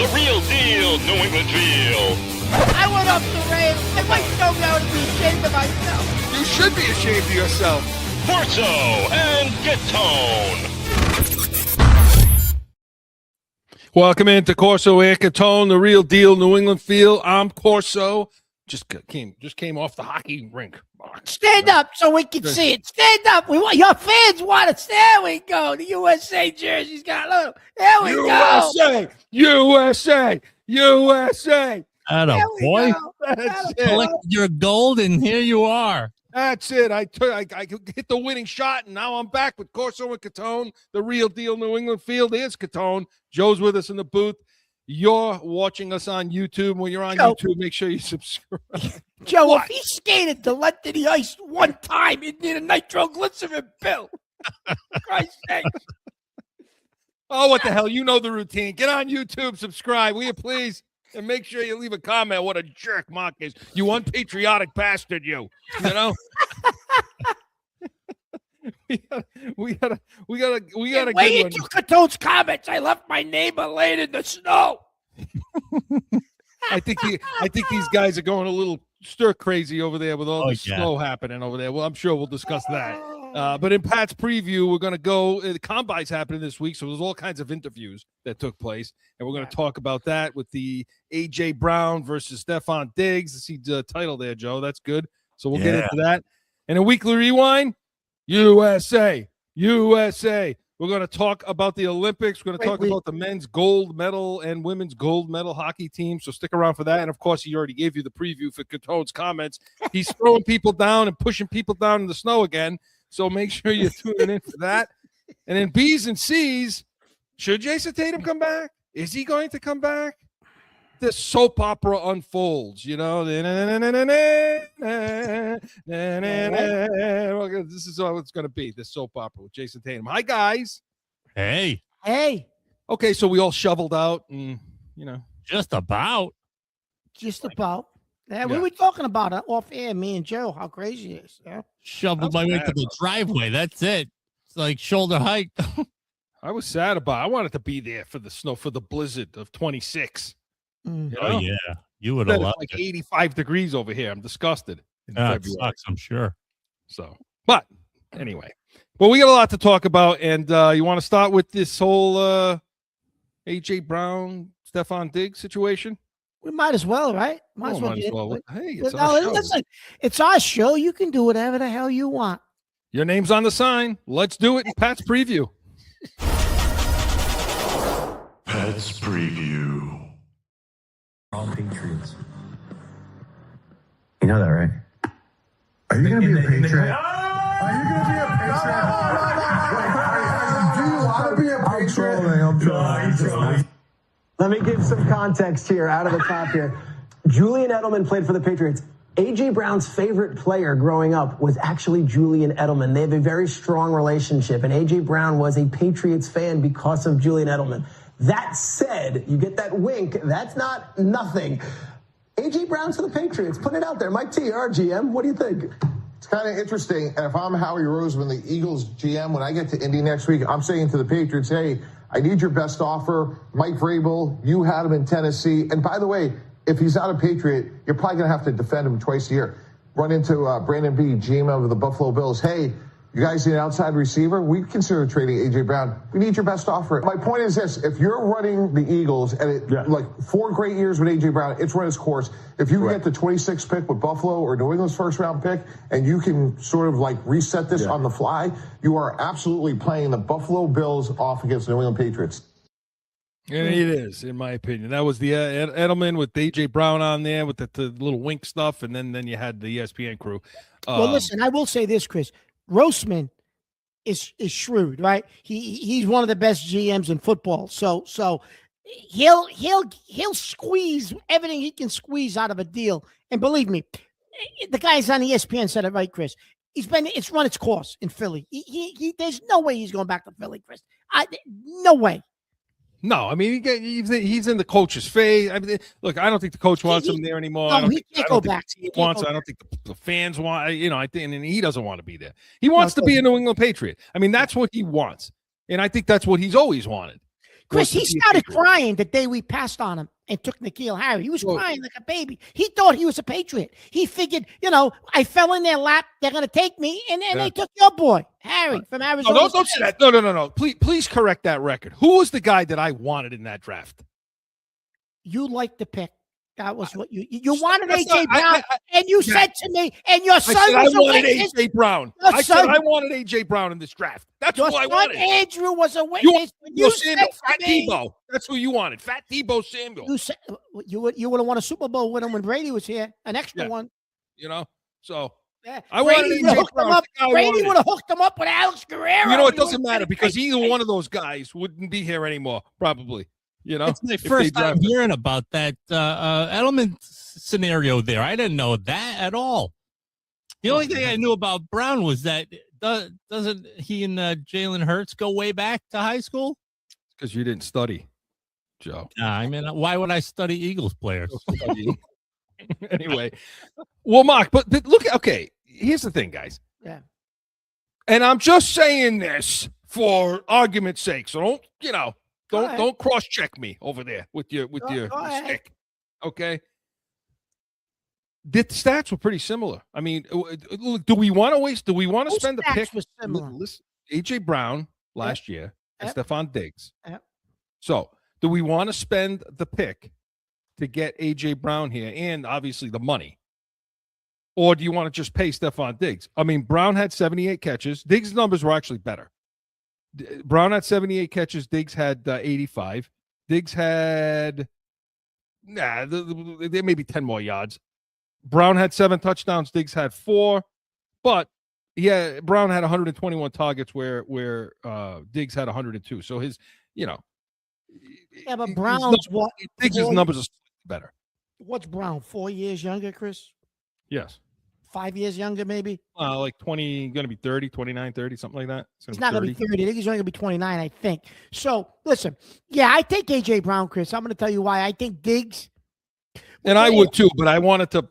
The real deal, New England feel. I went off the rails. I might go down to be ashamed of myself. You should be ashamed of yourself. Corso and Gatone. Welcome into Corso and Gatone, the real deal, New England feel. I'm Corso. Just came off the hockey rink. Stand up so we can see it. Stand up. We want your fans want us. There we go. The USA jersey's got a little. There we go. USA. Atta boy. That's it. Collect your gold, and here you are. That's it. I hit the winning shot, and now I'm back with Corso and Gatone, the real deal, New England field. Here's Gatone. Joe's with us in the booth. You're watching us on YouTube. When you're on YouTube, make sure you subscribe. Joe, if he skated the length of the ice one time, he'd need a nitroglycerin pill. Christ's sake. Oh, what the hell? You know the routine. Get on YouTube, subscribe, will you please? And make sure you leave a comment. What a jerk Mark is. You unpatriotic bastard, you. You know? we gotta Way into Catone's comments. I left my neighbor laying in the snow. I think these guys are going a little stir crazy over there with all the snow happening over there. Well, I'm sure we'll discuss that. But in Pat's preview, we're going to go. The combine's happening this week, so there's all kinds of interviews that took place, and we're going to talk about that with the A.J. Brown versus STEFON DIGGS. I see the title there, Joe. That's good. So we'll get into that. And a weekly rewind. USA. We're going to talk about the Olympics. We're going to talk about the men's gold medal and women's gold medal hockey team. So stick around for that. And, of course, he already gave you the preview for Catone's comments. He's throwing people down and pushing people down in the snow again. So make sure you're tuning in for that. And then B's and C's, should Jason Tatum come back? Is he going to come back? The soap opera unfolds, you know. This is all it's going to be, this soap opera with Jason Tatum. Hi, guys. Hey. Okay, so we all shoveled out and, you know. Just about. Yeah, we were talking about it off air, me and Joe, how crazy it is. Yeah? Shoveled my way to the driveway. That's it. It's like shoulder height. I was sad about it. I wanted to be there for the snow, for the blizzard of 26. You know? Oh, yeah. You would have loved like it. 85 degrees over here. I'm disgusted. It sucks, I'm sure. So, but anyway. Well, we got a lot to talk about, and you want to start with this whole A.J. Brown, STEFON DIGGS situation? We might as well, right? Might as well. Hey, it's our show. Listen, it's our show. You can do whatever the hell you want. Your name's on the sign. Let's do it in Pat's preview. Pat's preview. All Patriots. You know that, right? Are you going to be a Patriot? Are you going to be a Patriot? Do you want to be a Patriot? I'm trolling. Let me give some context here, out of the top here. Julian Edelman played for the Patriots. A.J. Brown's favorite player growing up was actually Julian Edelman. They have a very strong relationship, and A.J. Brown was a Patriots fan because of Julian Edelman. That said, you get that wink, that's not nothing. A.J. Brown's for the Patriots. Put it out there. Mike T, our GM, what do you think? It's kind of interesting. And if I'm Howie Roseman, the Eagles GM, when I get to Indy next week, I'm saying to the Patriots, hey, I need your best offer. Mike Vrabel, you had him in Tennessee. And by the way, if he's not a Patriot, you're probably going to have to defend him twice a year. Run into Brandon B, GM of the Buffalo Bills. Hey, you guys need an outside receiver? We consider trading A.J. Brown. We need your best offer. My point is this. If you're running the Eagles, and like 4 great years with A.J. Brown, it's run its course. If you get the 26th pick with Buffalo or New England's first-round pick, and you can sort of like reset this on the fly, you are absolutely playing the Buffalo Bills off against the New England Patriots. And it is, in my opinion. That was the Edelman with A.J. Brown on there with the little wink stuff, and then you had the ESPN crew. Well, listen, I will say this, Chris. Roseman is shrewd, right? He's one of the best GMs in football. So he'll squeeze everything he can squeeze out of a deal. And believe me, the guys on ESPN said it right, Chris. It's run its course in Philly. There's no way he's going back to Philly, Chris. No way. No, I mean he's in the coach's phase. I mean, look, I don't think the coach wants him there anymore. No, he can't go back. I don't think the fans want. I think, and he doesn't want to be there. He wants to be a New England Patriot. I mean, that's what he wants, and I think that's what he's always wanted. Chris, to he be a started Patriot. crying the day we passed on him and took N'Keal Harry. He was crying like a baby. He thought he was a Patriot. He figured, I fell in their lap. They're going to take me. And then they took your boy, Harry, from Arizona. No, don't say that. No. Please correct that record. Who was the guy that I wanted in that draft? You liked the pick. That was what you wanted. That's AJ not- Brown, and you said to me, and your I son said I was a wanted witness. AJ Brown. Your I said son- I wanted AJ Brown in this draft. That's Your who I son wanted. Andrew was a You witness. When Samuel, said Fat to me- Debo. That's who you wanted. Fat Debo Samuel. You said you would have won a Super Bowl with him when Brady was here, an extra Yeah. one. So Yeah. I wanted Brady AJ would have hooked him Brown. up. The guy I Brady wanted. would have hooked him up with Alex Guerrero. You know, it He doesn't would've matter been because great. either one of those guys wouldn't be here anymore, probably. It's my if they first time drafted. hearing about that Edelman scenario there. I didn't know that at all. The only thing I knew about Brown was that doesn't he and Jalen Hurts go way back to high school? Because you didn't study, Joe. I mean, why would I study Eagles players? Anyway, well, Mark, but look, okay, here's the thing, guys. Yeah. And I'm just saying this for argument's sake. So don't cross check me over there with your Go ahead. stick. Okay. The stats were pretty similar. I mean, do we want to Those spend the stats pick? was similar. Listen, AJ Brown last year and Yep. Stephon Diggs. Yep. So, do we want to spend the pick to get AJ Brown here and obviously the money? Or do you want to just pay Stephon Diggs? I mean, Brown had 78 catches. Diggs' numbers were actually better. Brown had 78 catches. Diggs had 85. Diggs had there may be 10 more yards. Brown had 7 touchdowns. Diggs had 4. But Brown had 121 targets where Diggs had 102. So his, Yeah, but Brown's what? Diggs' numbers are better. What's Brown? 4 years younger, Chris? Yes. 5 years younger, maybe? Like 20, going to be 30, 29, 30, something like that. He's not going to be 30. I think he's only going to be 29, I think. So, listen, I take A.J. Brown, Chris. I'm going to tell you why. I think Diggs. And I would too, but I wanted to,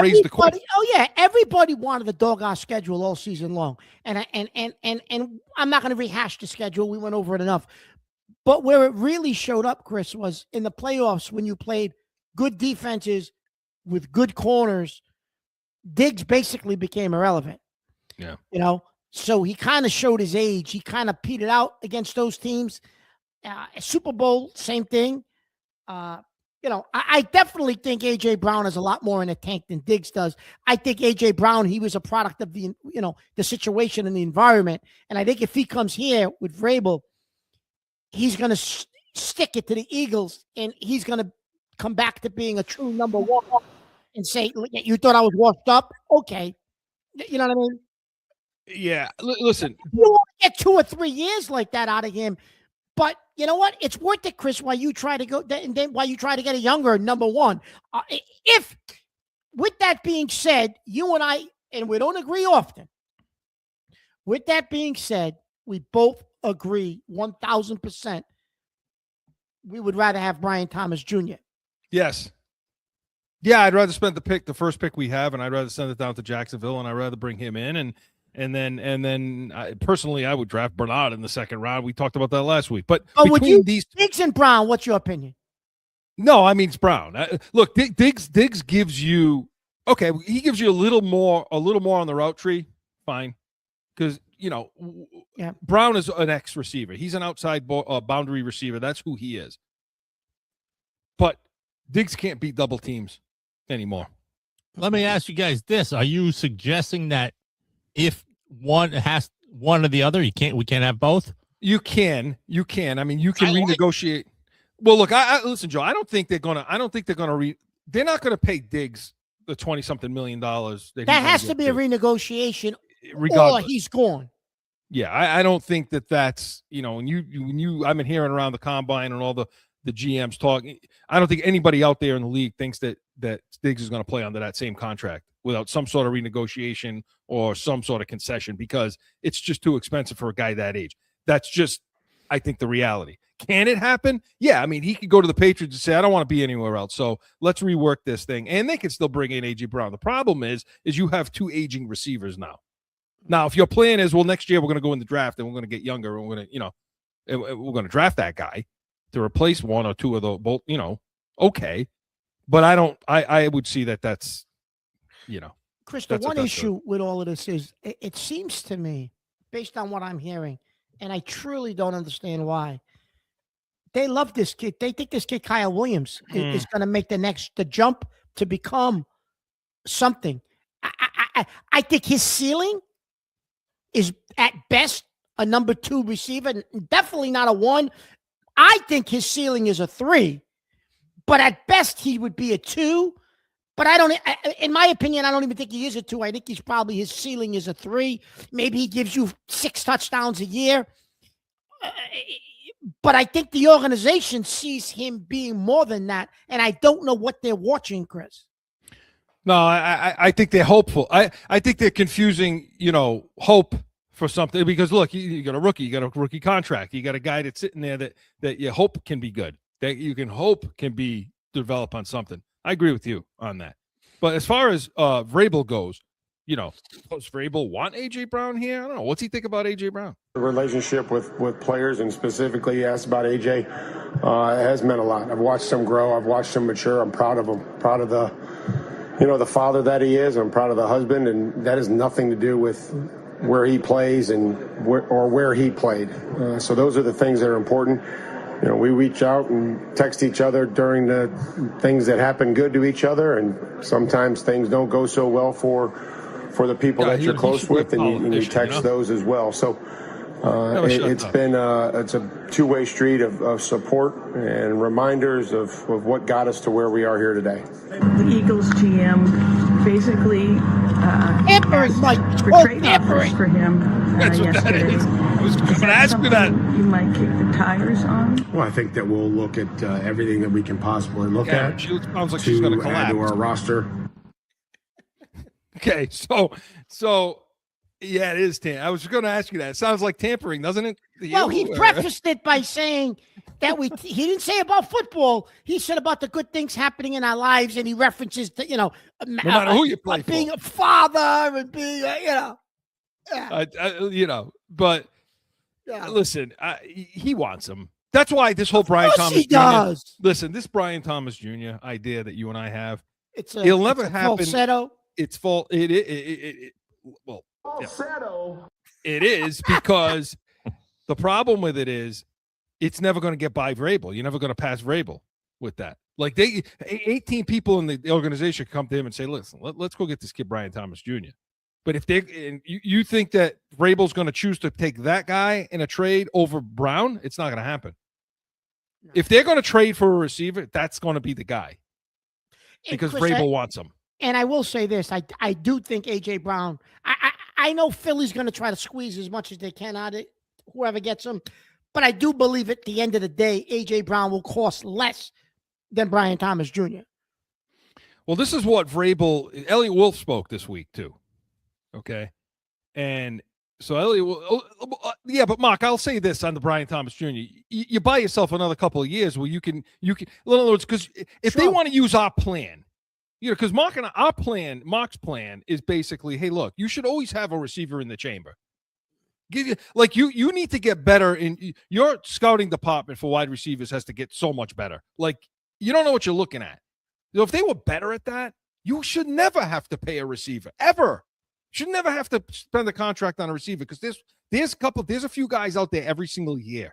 raise the question. Oh, yeah. Everybody wanted the dog our schedule all season long. And I'm not going to rehash the schedule. We went over it enough. But where it really showed up, Chris, was in the playoffs when you played good defenses with good corners. Diggs basically became irrelevant. Yeah. So he kind of showed his age. He kind of petered out against those teams. Super Bowl, same thing. I definitely think A.J. Brown has a lot more in the tank than Diggs does. I think A.J. Brown, he was a product of the situation and the environment. And I think if he comes here with Vrabel, he's going to stick it to the Eagles, and he's going to come back to being a true number one and say, you thought I was washed up? Okay. You know what I mean? Yeah. Listen. You want to get 2 or 3 years like that out of him. But you know what? It's worth it, Chris, while you try to go and then while you try to get a younger number one. If, with that being said, you and I, and we don't agree often. With that being said, we both agree 1,000%. We would rather have Brian Thomas Jr. Yes. Yeah, I'd rather spend the first pick we have, and I'd rather send it down to Jacksonville, and I'd rather bring him in, and then personally, I would draft Bernard in the second round. We talked about that last week. But would you, Diggs and Brown, what's your opinion? No, I mean it's Brown. Look, Diggs gives you he gives you a little more on the route tree. Fine, because Brown is an X receiver. He's an outside boundary receiver. That's who he is. But Diggs can't beat double teams anymore. Let me ask you guys this: are you suggesting that if one has one or the other, we can't have both? You can. I mean, you can renegotiate. Well, look, I listen, Joe. I don't think they're gonna. They're not gonna pay Diggs the $20-something million. That has to be a renegotiation, regardless. or he's gone. Yeah, I don't think that's when you I've been hearing around the combine and all the GMs talking. I don't think anybody out there in the league thinks that Diggs is going to play under that same contract without some sort of renegotiation or some sort of concession, because it's just too expensive for a guy that age. That's just, I think, the reality. Can it happen? Yeah, I mean, he could go to the Patriots and say, I don't want to be anywhere else, so let's rework this thing. And they can still bring in A.J. Brown. The problem is you have 2 aging receivers now. Now, if your plan is, well, next year we're going to go in the draft and we're going to get younger and we're going to draft that guy, to replace one or two of the both. Okay, but I would see that's Chris, the that's what one that's issue with all of this is it seems to me, based on what I'm hearing, and I truly don't understand why. They love this kid. They think this kid Kyle Williams is going to make the jump to become something. I think his ceiling is at best a number 2 receiver, definitely not a 1. I think his ceiling is a 3, but at best he would be a 2. But in my opinion, I don't even think he is a 2. I think his ceiling is a 3. Maybe he gives you 6 touchdowns a year. But I think the organization sees him being more than that, and I don't know what they're watching, Chris. No, I think they're hopeful. I think they're confusing, hope for something, because look, you got a rookie contract. You got a guy that's sitting there that you hope can be good, that you can hope can be develop on something. I agree with you on that. But as far as Vrabel goes, does Vrabel want A.J. Brown here? I don't know. What's he think about A.J. Brown? The relationship with players, and specifically you asked about A.J., has meant a lot. I've watched him grow. I've watched him mature. I'm proud of him. Proud of the father that he is. I'm proud of the husband, and that has nothing to do with where he plays and where he played. So those are the things that are important. We reach out and text each other during the things that happen good to each other, and sometimes things don't go so well for the people that you're close with, and you text those as well. So it's a two-way street of support and reminders of what got us to where we are here today. The Eagles GM basically for trade offers for him yesterday. I was going to ask you that. You might kick the tires on. Well, I think that we'll look at everything that we can possibly look at. She sounds like she's going to collapse. Add to our roster. Okay, so yeah, it is tampering. I was going to ask you that. It sounds like tampering, doesn't it? Well, he prefaced it by saying that he didn't say about football. He said about the good things happening in our lives, and he references to, no matter who you play for, being a father and being, but listen, he wants him. That's why this whole Brian Thomas Jr. Listen, this Brian Thomas Jr. idea that you and I have, it'll never happen. Falsetto. It's fault. Well, falsetto. It is, because the problem with it is it's never going to get by Vrabel. You're never going to pass Vrabel with that. Like 18 people in the organization come to him and say, "Listen, let's go get this kid Brian Thomas Jr." But if you think that Vrabel's going to choose to take that guy in a trade over Brown, it's not going to happen. No. If they're going to trade for a receiver, that's going to be the guy, because Vrabel wants him. And I will say this: I do think A.J. Brown. I know Philly's going to try to squeeze as much as they can out of it, whoever gets him. But I do believe at the end of the day, A.J. Brown will cost less than Brian Thomas Jr. Well, this is what Elliot Wolf spoke this week too. Okay, and so Elliot, yeah, but Mark, I'll say this on the Brian Thomas Jr. You buy yourself another couple of years where you can. In other words, because if they want to use our plan. Because Mark's plan is basically, hey, look, you should always have a receiver in the chamber. You need to get better in your scouting department for wide receivers has to get so much better. Like, you don't know what you're looking at. If they were better at that, you should never have to pay a receiver ever. Should never have to spend a contract on a receiver, because there's a few guys out there every single year.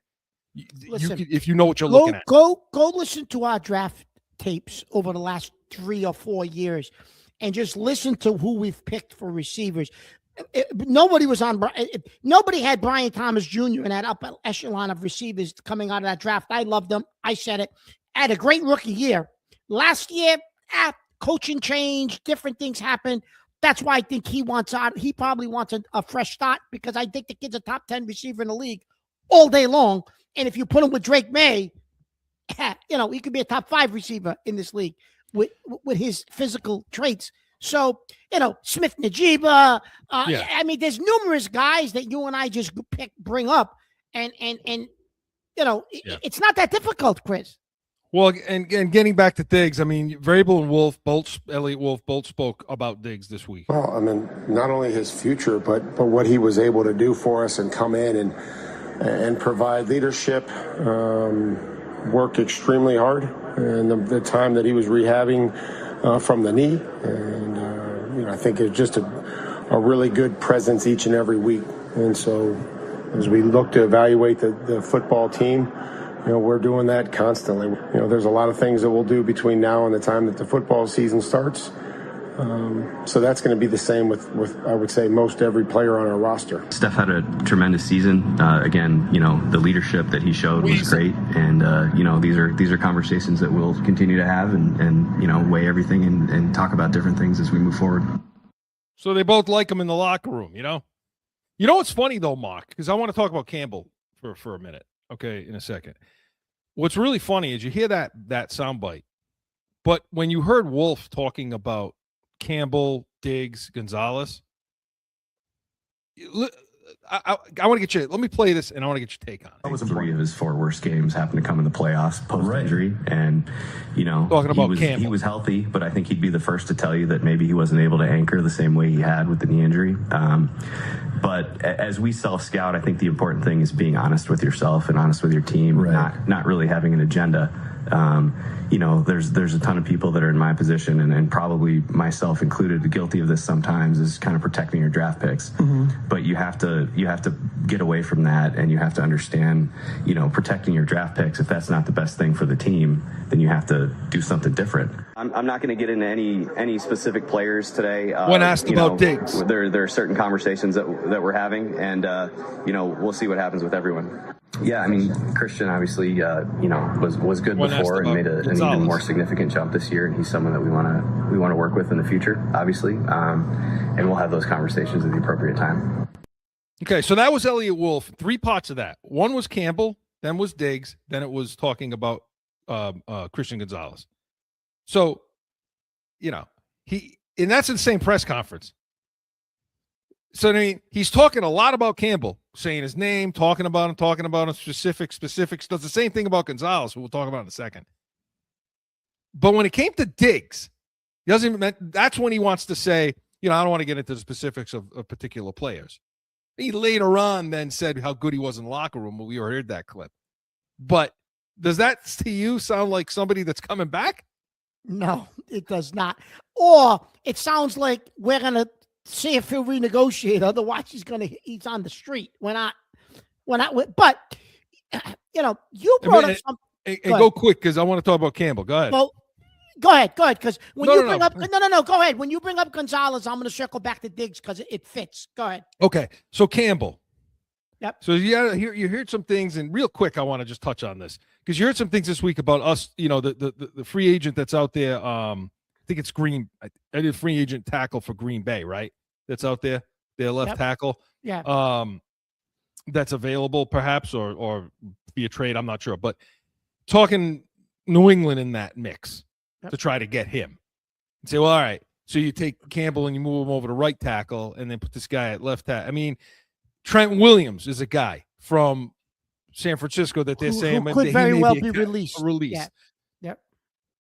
Listen, if you know what you're looking at, go listen to our draft tapes over the last 3 or 4 years and just listen to who we've picked for receivers. Nobody had Brian Thomas Jr. in that upper echelon of receivers coming out of that draft. I loved them. I said it. Had a great rookie year. Last year, coaching change, different things happened. That's why I think he wants out. He probably wants a fresh start, because I think the kid's a top 10 receiver in the league all day long. And if you put him with Drake May, he could be a top 5 receiver in this league with his physical traits. So, Smith Najiba. I mean, there's numerous guys that you and I just bring up, and it's not that difficult, Chris. Well, and getting back to Diggs, I mean, Vrabel and Elliot Wolf both spoke about Diggs this week. Well, I mean, not only his future, but what he was able to do for us and come in and provide leadership. work extremely hard, and the time that he was rehabbing from the knee, and I think it's just a really good presence each and every week. And so, as we look to evaluate the football team, we're doing that constantly. There's a lot of things that we'll do between now and the time that the football season starts. So that's going to be the same with I would say most every player on our roster. Steph had a tremendous season. Again, the leadership that he showed was great, and these are conversations that we'll continue to have and weigh everything and talk about different things as we move forward. So they both like him in the locker room, You know what's funny though, Mark, because I want to talk about Campbell for a minute, okay, in a second. What's really funny is you hear that soundbite, but when you heard Wolf talking about Campbell, Diggs, Gonzalez, I want to get you. Let me play this, and I want to get your take on it. That was 3 of his 4 worst games happened to come in the playoffs post injury, and talking about Campbell, he was healthy, but I think he'd be the first to tell you that maybe he wasn't able to anchor the same way he had with the knee injury. But as we self-scout, I think the important thing is being honest with yourself and honest with your team, not really having an agenda. There's a ton of people that are in my position, and probably myself included, guilty of this sometimes, is kind of protecting your draft picks. But you have to get away from that, and you have to understand, protecting your draft picks. If that's not the best thing for the team, then you have to do something different. I'm not going to get into any specific players today. When asked about Diggs, there are certain conversations that we're having, and we'll see what happens with everyone. Yeah, I mean, Christian obviously, was good before and made an even more significant jump this year, and he's someone that we want to work with in the future, obviously, and we'll have those conversations at the appropriate time. Okay, so that was Elliot Wolf. 3 parts of that. One was Campbell, then was Diggs, then it was talking about Christian Gonzalez. So, and that's in the same press conference. So, I mean, he's talking a lot about Campbell, saying his name, talking about him, specifics, does the same thing about Gonzalez, who we'll talk about in a second. But when it came to Diggs, that's when he wants to say, I don't want to get into the specifics of particular players. He later on then said how good he was in the locker room, but we heard that clip. But does that to you sound like somebody that's coming back? No, it does not. Or it sounds like we're going to see if he'll renegotiate. Otherwise, he's on the street. But you brought up something. And go quick, because I want to talk about Campbell. Go ahead. Well, go ahead. Because when you bring up, go ahead. When you bring up Gonzalez, I'm going to circle back to Diggs because it fits. Go ahead. Okay, so Campbell. Yep. So you heard some things, and real quick, I want to just touch on this because you heard some things this week about us. The free agent that's out there. I think it's Green. I did a free agent tackle for Green Bay, right? That's out there. Their left tackle. Yeah. That's available, perhaps, or via trade. I'm not sure, but talking New England in that mix to try to get him. And say, well, all right. So you take Campbell and you move him over to right tackle, and then put this guy at left tackle. I mean, Trent Williams is a guy from San Francisco that they're saying who could very well be released. Yeah. Yep.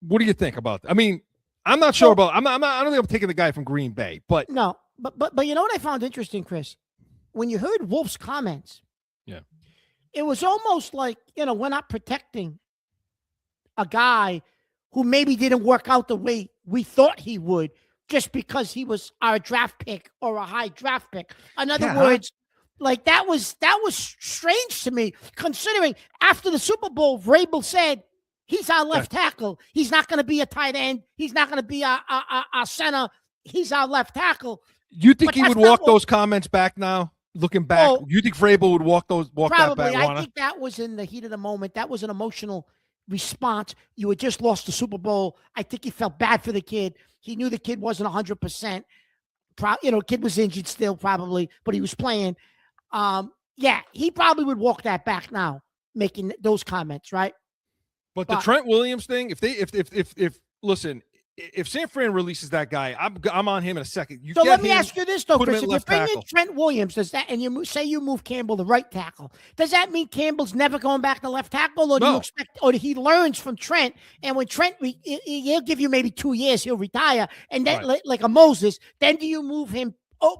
What do you think about that? I mean, I'm not sure about. I don't think I'm taking the guy from Green Bay, but no. But you know what I found interesting, Chris? When you heard Wolf's comments, it was almost like we're not protecting a guy who maybe didn't work out the way we thought he would, just because he was our draft pick or a high draft pick. In other words. Like that was strange to me, considering after the Super Bowl, Vrabel said he's our left tackle. He's not going to be a tight end. He's not going to be our center. He's our left tackle. You think he would walk those comments back now? Looking back, you think Vrabel would walk that back? Probably. I think that was in the heat of the moment. That was an emotional response. You had just lost the Super Bowl. I think he felt bad for the kid. He knew the kid wasn't 100%. Kid was injured still probably, but he was playing. He probably would walk that back now, making those comments, right? But the Trent Williams thing, if San Fran releases that guy, I'm on him in a second. Let me ask you this though, Chris: if you bring in Trent Williams, does that, and you say you move Campbell to right tackle, does that mean Campbell's never going back to left tackle, or do you expect, or he learns from Trent, and when Trent he'll give you maybe 2 years, he'll retire, and then like a Moses, then do you move him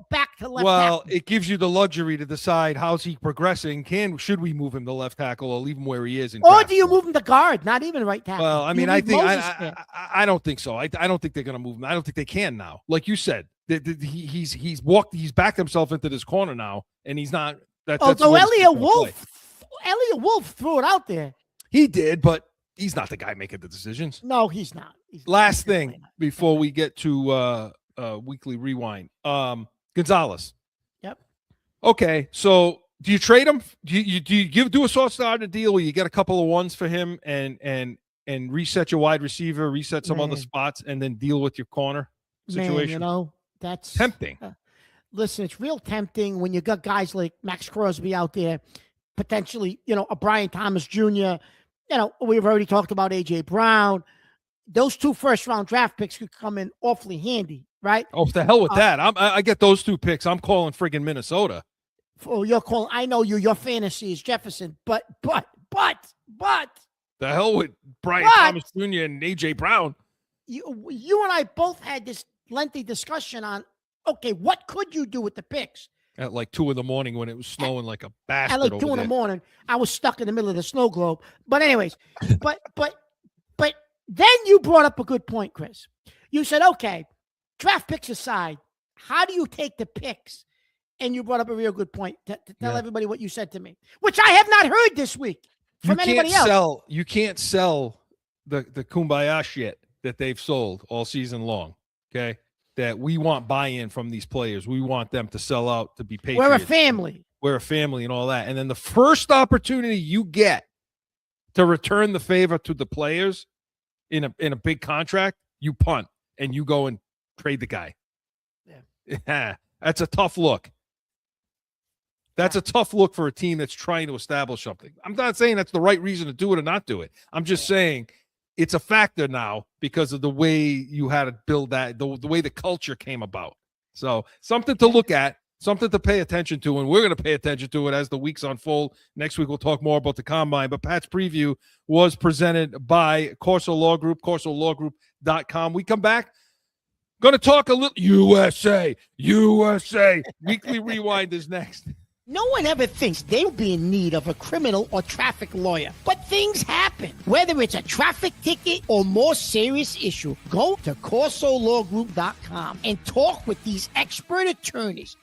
back to left Well, tackle. it gives you the luxury to decide how's he progressing. Should we move him to left tackle or leave him where he is? Or do you move him to guard? Not even right tackle. Well, I mean, I don't think so. I don't think they're going to move him. I don't think they can now. Like you said, he's backed himself into this corner now, and he's not. Although Elliot Wolf threw it out there. He did, but he's not the guy making the decisions. No, he's not. Last thing before we get to Weekly Rewind, Gonzalez. Yep. Okay, so do you trade him? Do you do a soft starter deal where you get a couple of ones for him and reset your wide receiver, reset some other spots, and then deal with your corner situation? Man, that's tempting. Listen, it's real tempting when you got guys like Max Crosby out there, potentially, a Brian Thomas Jr. We've already talked about AJ Brown. Those 2 first-round draft picks could come in awfully handy, right? Oh, the hell with that! I get those 2 picks. I'm calling friggin' Minnesota. Oh, you're calling. I know you. Your fantasy is Jefferson, but the hell with Brian Thomas Jr. and AJ Brown. You and I both had this lengthy discussion on, okay, what could you do with the picks? At like 2 in the morning when it was snowing like a bastard. At like 2 in the morning, I was stuck in the middle of the snow globe. But anyways, but then you brought up a good point, Chris. You said, okay, draft picks aside, how do you take the picks? And you brought up a real good point to tell everybody what you said to me, which I have not heard this week from anybody else. You can't sell the kumbaya shit that they've sold all season long, okay? That we want buy-in from these players. We want them to sell out, to be Patriots. We're a family. We're a family and all that. And then the first opportunity you get to return the favor to the players in a big contract, you punt and you go and trade the guy. Yeah. That's a tough look. That's a tough look for a team that's trying to establish something. I'm not saying that's the right reason to do it or not do it. I'm just saying it's a factor now because of the way you had to build that, the way the culture came about. So something to look at, something to pay attention to, and we're going to pay attention to it as the weeks unfold. Next week, we'll talk more about the Combine, but Pat's preview was presented by Corso Law Group, corsolawgroup.com. We come back, going to talk a little USA. Weekly Rewind is next. No one ever thinks they'll be in need of a criminal or traffic lawyer, but things happen. Whether it's a traffic ticket or more serious issue, go to corsolawgroup.com and talk with these expert attorneys.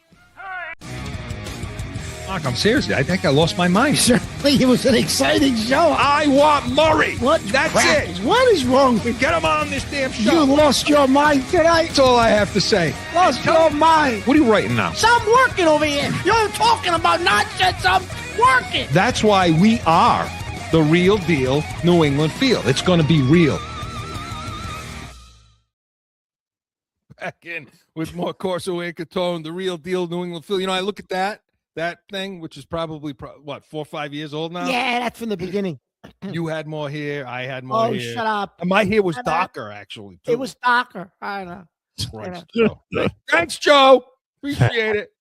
Mark, I'm seriously. I think I lost my mind. Certainly, it was an exciting show. I want Murray. That's it. What is wrong with you? Get him on this damn show. You lost your mind tonight. That's all I have to say. Lost your mind. What are you writing now? So I'm working over here. You're talking about nonsense. I'm working. That's why we are the real deal New England Field. It's going to be real. Back in with more Corso and Catone, the real deal New England Field. I look at that thing, which is probably 4 or 5 years old now. Yeah, that's from the beginning. You had more hair. I had more hair. Oh, shut up. And my hair was darker, actually. Too. It was darker. I know. Christ, Joe. Thanks, Joe. Appreciate it.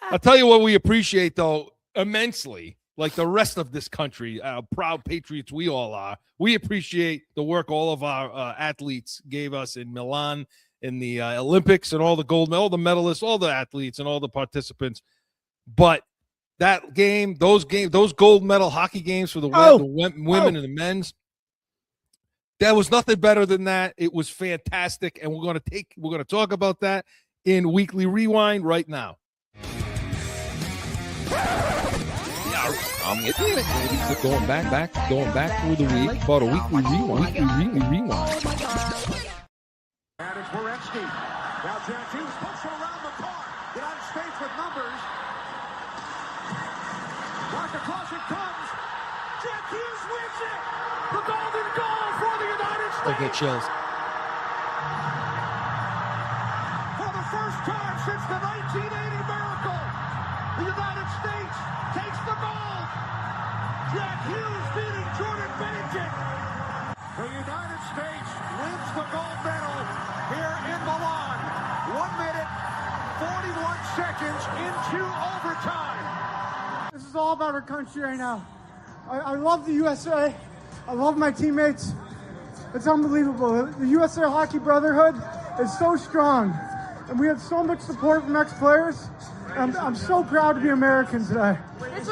I'll tell you what we appreciate, though, immensely, like the rest of this country, proud patriots we all are. We appreciate the work all of our athletes gave us in Milan, in the Olympics, and all the gold medal, all the medalists, all the athletes, and all the participants. But that game, those gold medal hockey games for the women and the men's, there was nothing better than that. It was fantastic, and we're going to talk about that in Weekly Rewind right now. Going back through the week, about a Weekly Rewind. And it's Werenski. Now Jack Hughes puts it around the car. United States with numbers. Back across it comes. Jack Hughes wins it. The golden goal for the United States. I get chills. For the first time since the 1980 miracle, the United States takes the gold. Jack Hughes beating Jordan Benedict. The United States wins the gold medal here in Milan. 1 minute, 41 seconds into overtime. This is all about our country right now. I love the USA. I love my teammates. It's unbelievable. The USA Hockey Brotherhood is so strong. and we had so much support from ex-players. I'm so proud to be American today. This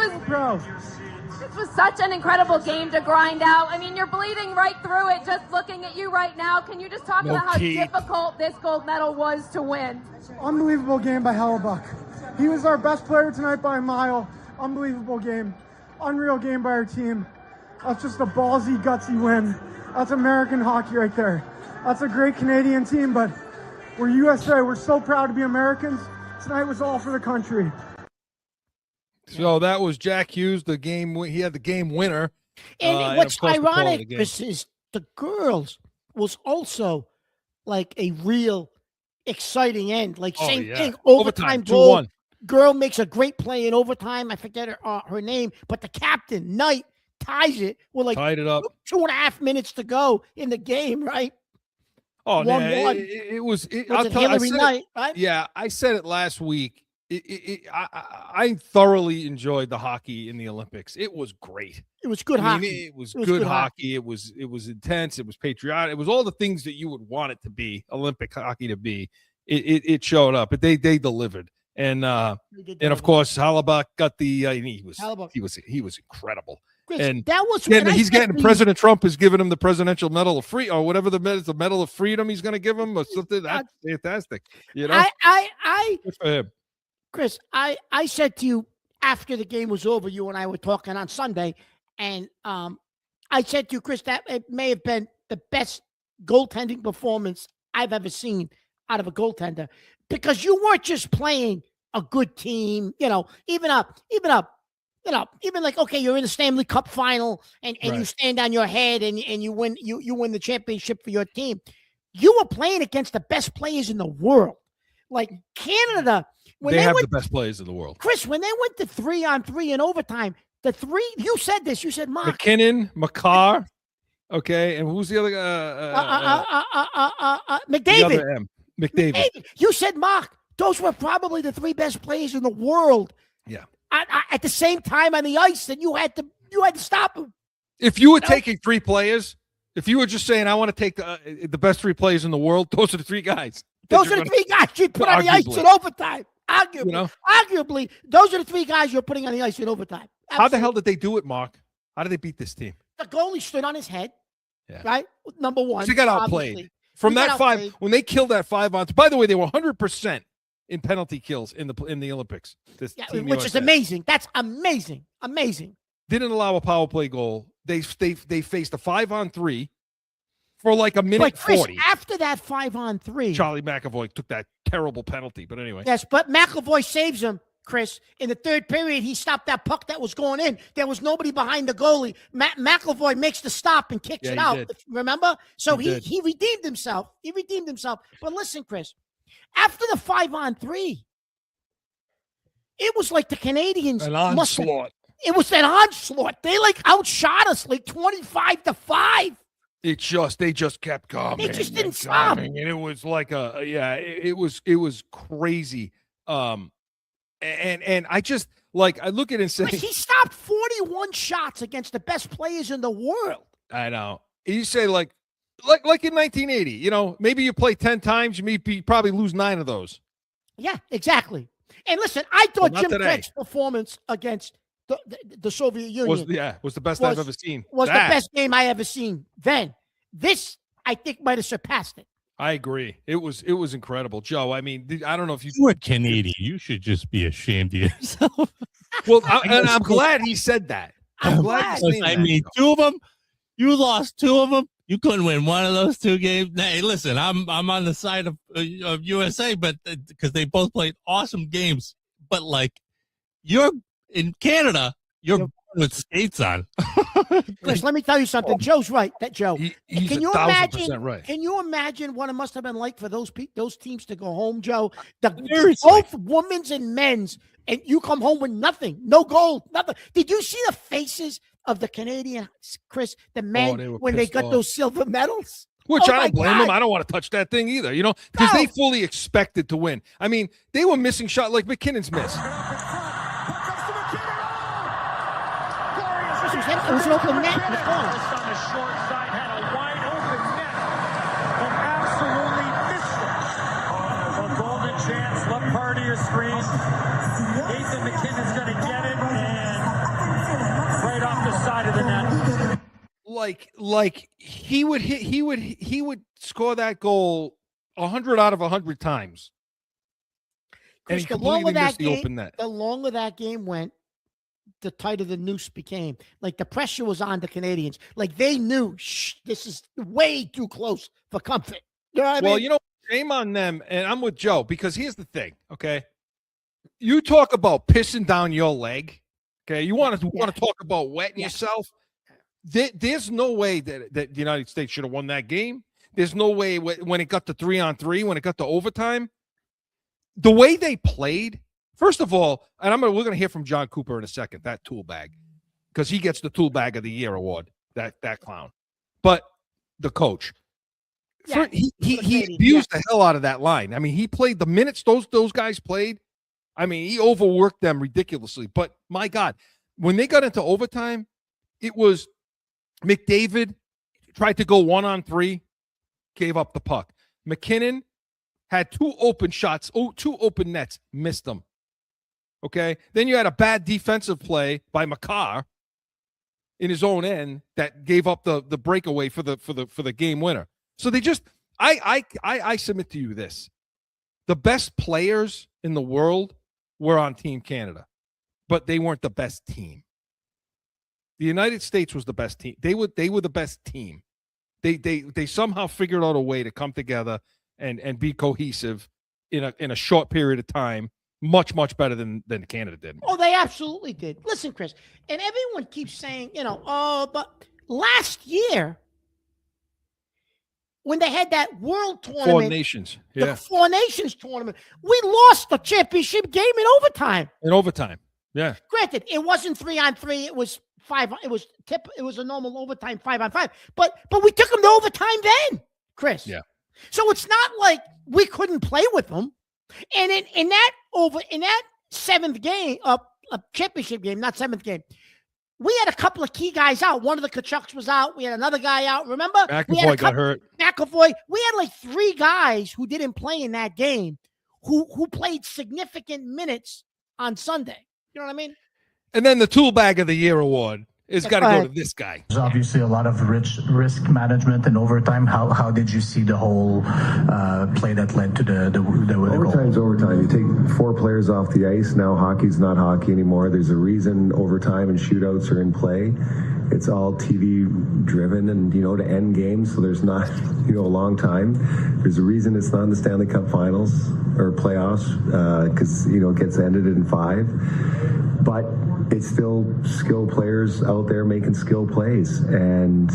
was such an incredible game to grind out. I mean, you're bleeding right through it just looking at you right now. Can you just talk about how difficult this gold medal was to win? Unbelievable game by Hellebuck. He was our best player tonight by a mile. Unbelievable game. Unreal game by our team. That's just a ballsy, gutsy win. That's American hockey right there. That's a great Canadian team, but we're USA. We're so proud to be Americans. Tonight was all for the country. So that was Jack Hughes, the game. He had the game winner. And what's ironic, Chris, is the girls was also like a real exciting end. Like same thing, overtime goal. 2-1. Girl makes a great play in overtime. I forget her name, but the captain Knight ties it with like tied it up. 2.5 minutes to go in the game, right? Oh, no, it was. I'll tell Hillary Knight, right? Yeah, I said it last week. I thoroughly enjoyed the hockey in the Olympics. It was great. It was good hockey. It was good hockey. It was intense. It was patriotic. It was all the things that you would want it to be, Olympic hockey to be. It showed up. But they delivered. And of course Hellebuck got the he was incredible. Chris, and that was he's getting President Trump is giving him the Presidential Medal of Freedom or whatever the Medal of Freedom he's going to give him or something. That's fantastic. You know, good for him. Chris, I said to you after the game was over, you and I were talking on Sunday, and I said to you, Chris, that it may have been the best goaltending performance I've ever seen out of a goaltender, because you weren't just playing a good team, even like, okay, you're in the Stanley Cup final and you stand on your head and you win the championship for your team. You were playing against the best players in the world. Like Canada, when they have the best players in the world. Chris, when they went to 3-on-3 in overtime, you said this, you said, Mark. McKinnon, McCarr, okay, and who's the other McDavid. McDavid. You said, Mark, those were probably the 3 best players in the world. Yeah. At the same time on the ice, and you had to stop them. If you were taking 3 players, if you were just saying, I want to take the best 3 players in the world, those are the 3 guys. Those are the 3 guys you put on the ice in overtime. Arguably, those are the 3 guys you're putting on the ice in overtime. Absolutely. How the hell did they do it, Mark? How did they beat this team? The goalie stood on his head, right? Number one. They got outplayed. From that 5, when they killed that 5-on-3, by the way, they were 100% in penalty kills in the Olympics. Which is amazing. That's amazing. Amazing. Didn't allow a power play goal. They faced a 5-on-3 for like a minute 40. After that 5-on-3, Charlie McAvoy took that terrible penalty. But anyway. Yes, but McAvoy saves him, Chris. In the third period, he stopped that puck that was going in. There was nobody behind the goalie. McAvoy makes the stop and kicks it out. Remember? So he redeemed himself. He redeemed himself. But listen, Chris, after the 5-on-3, it was like the Canadians. An onslaught. It was an onslaught. They outshot us like 25-5. They just kept coming. They just didn't stop. And it was like it was crazy. And I just I look at it and say he stopped 41 shots against the best players in the world. I know. You say like in 1980, maybe you play 10 times, you probably lose 9 of those. Yeah, exactly. And listen, I thought Jim Craig's performance against the Soviet Union was the best I've ever seen. Was the best game I ever seen. Then this, I think, might have surpassed it. I agree. It was incredible, Joe. I mean, I don't know if you were Canadian. You should just be ashamed of yourself. Well, I'm glad he said that. I'm glad. I mean, 2 of them. You lost 2 of them. You couldn't win one of those 2 games. Hey, listen, I'm on the side of USA, but because they both played awesome games. But you're in Canada, you're born with skates on. Chris, let me tell you something. Joe's right. He's can you 1,000% right. Can you imagine what it must have been like for those teams to go home, Joe? Both women's and men's, and you come home with nothing, no gold, nothing. Did you see the faces of the Canadians, Chris, the men when they got those silver medals? Which I don't blame them. I don't want to touch that thing either, because they fully expected to win. I mean, they were missing shots like McKinnon's miss. It was an open net in the corner. Just on the short side, had a wide open net and absolutely missed it. The Golden like he would score that goal 100 out of 100 times. And he completely missed the open net. The longer that game went, the tighter the noose became. Like the pressure was on the Canadians. Like they knew, this is way too close for comfort. You know what I mean? Well, you know, shame on them, and I'm with Joe, because here's the thing, okay? You talk about pissing down your leg, okay? You want to talk about wetting yourself? There's no way that the United States should have won that game. There's no way when it got to 3-on-3, when it got to overtime. The way they played, first of all, and we're going to hear from John Cooper in a second, that tool bag, because he gets the tool bag of the year award, that clown. But the coach, he abused the hell out of that line. I mean, he played the minutes those guys played. I mean, he overworked them ridiculously. But my God, when they got into overtime, it was McDavid tried to go 1-on-3, gave up the puck. McKinnon had 2 open shots, 2 open nets, missed them. Okay, then you had a bad defensive play by Makar in his own end that gave up the breakaway for the game winner. So they just, I submit to you this: the best players in the world were on Team Canada, but they weren't the best team. The United States was the best team. They were the best team. They somehow figured out a way to come together and be cohesive in a short period of time, much better than Canada did. Oh, they absolutely did. Listen, Chris, and everyone keeps saying, but last year when they had that world tournament, 4 Nations, the 4 Nations tournament, we lost the championship game in overtime. Yeah. Granted, it wasn't 3-on-3. It was 5. It was a normal overtime 5-on-5. But we took them to overtime then, Chris. Yeah. So it's not like we couldn't play with them. And in that 7th game, a championship game, not 7th game, we had a couple of key guys out. One of the Kachucks was out. We had another guy out. Remember? McAvoy got hurt. McAvoy. We had like 3 guys who didn't play in that game who played significant minutes on Sunday. You know what I mean? And then the tool bag of the year award is got to go to this guy. There's obviously a lot of risk management in overtime. How did you see the whole play that led to the overtime's goal? overtime. You take 4 players off the ice. Now hockey's not hockey anymore. There's a reason overtime and shootouts are in play. It's all TV driven and, to end games. So there's not, a long time. There's a reason it's not in the Stanley Cup finals or playoffs because, it gets ended in 5. But it's still skilled players out there making skilled plays. And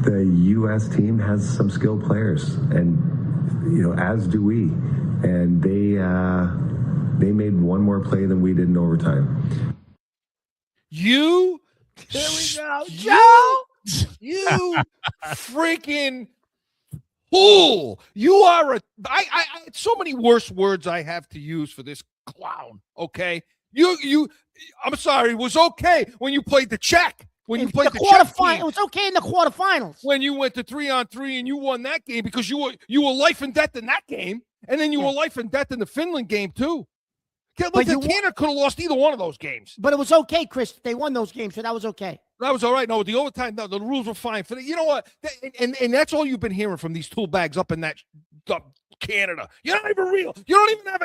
the U.S. team has some skilled players. And, as do we. And they made one more play than we did in overtime. There we go. Joe! You freaking fool. You are I so many worse words I have to use for this clown, okay? I'm sorry, it was okay when you played the Czech. When you played the quarterfinals, it was okay in the quarterfinals. When you went to 3-on-3 and you won that game because you were life and death in that game, and then you were life and death in the Finland game too. Canada could have lost either one of those games. But it was okay, Chris. They won those games, so that was okay. That was all right. No, the overtime, no, the rules were fine. For you know what? And that's all you've been hearing from these tool bags up in that Canada. You're not even real. You don't even have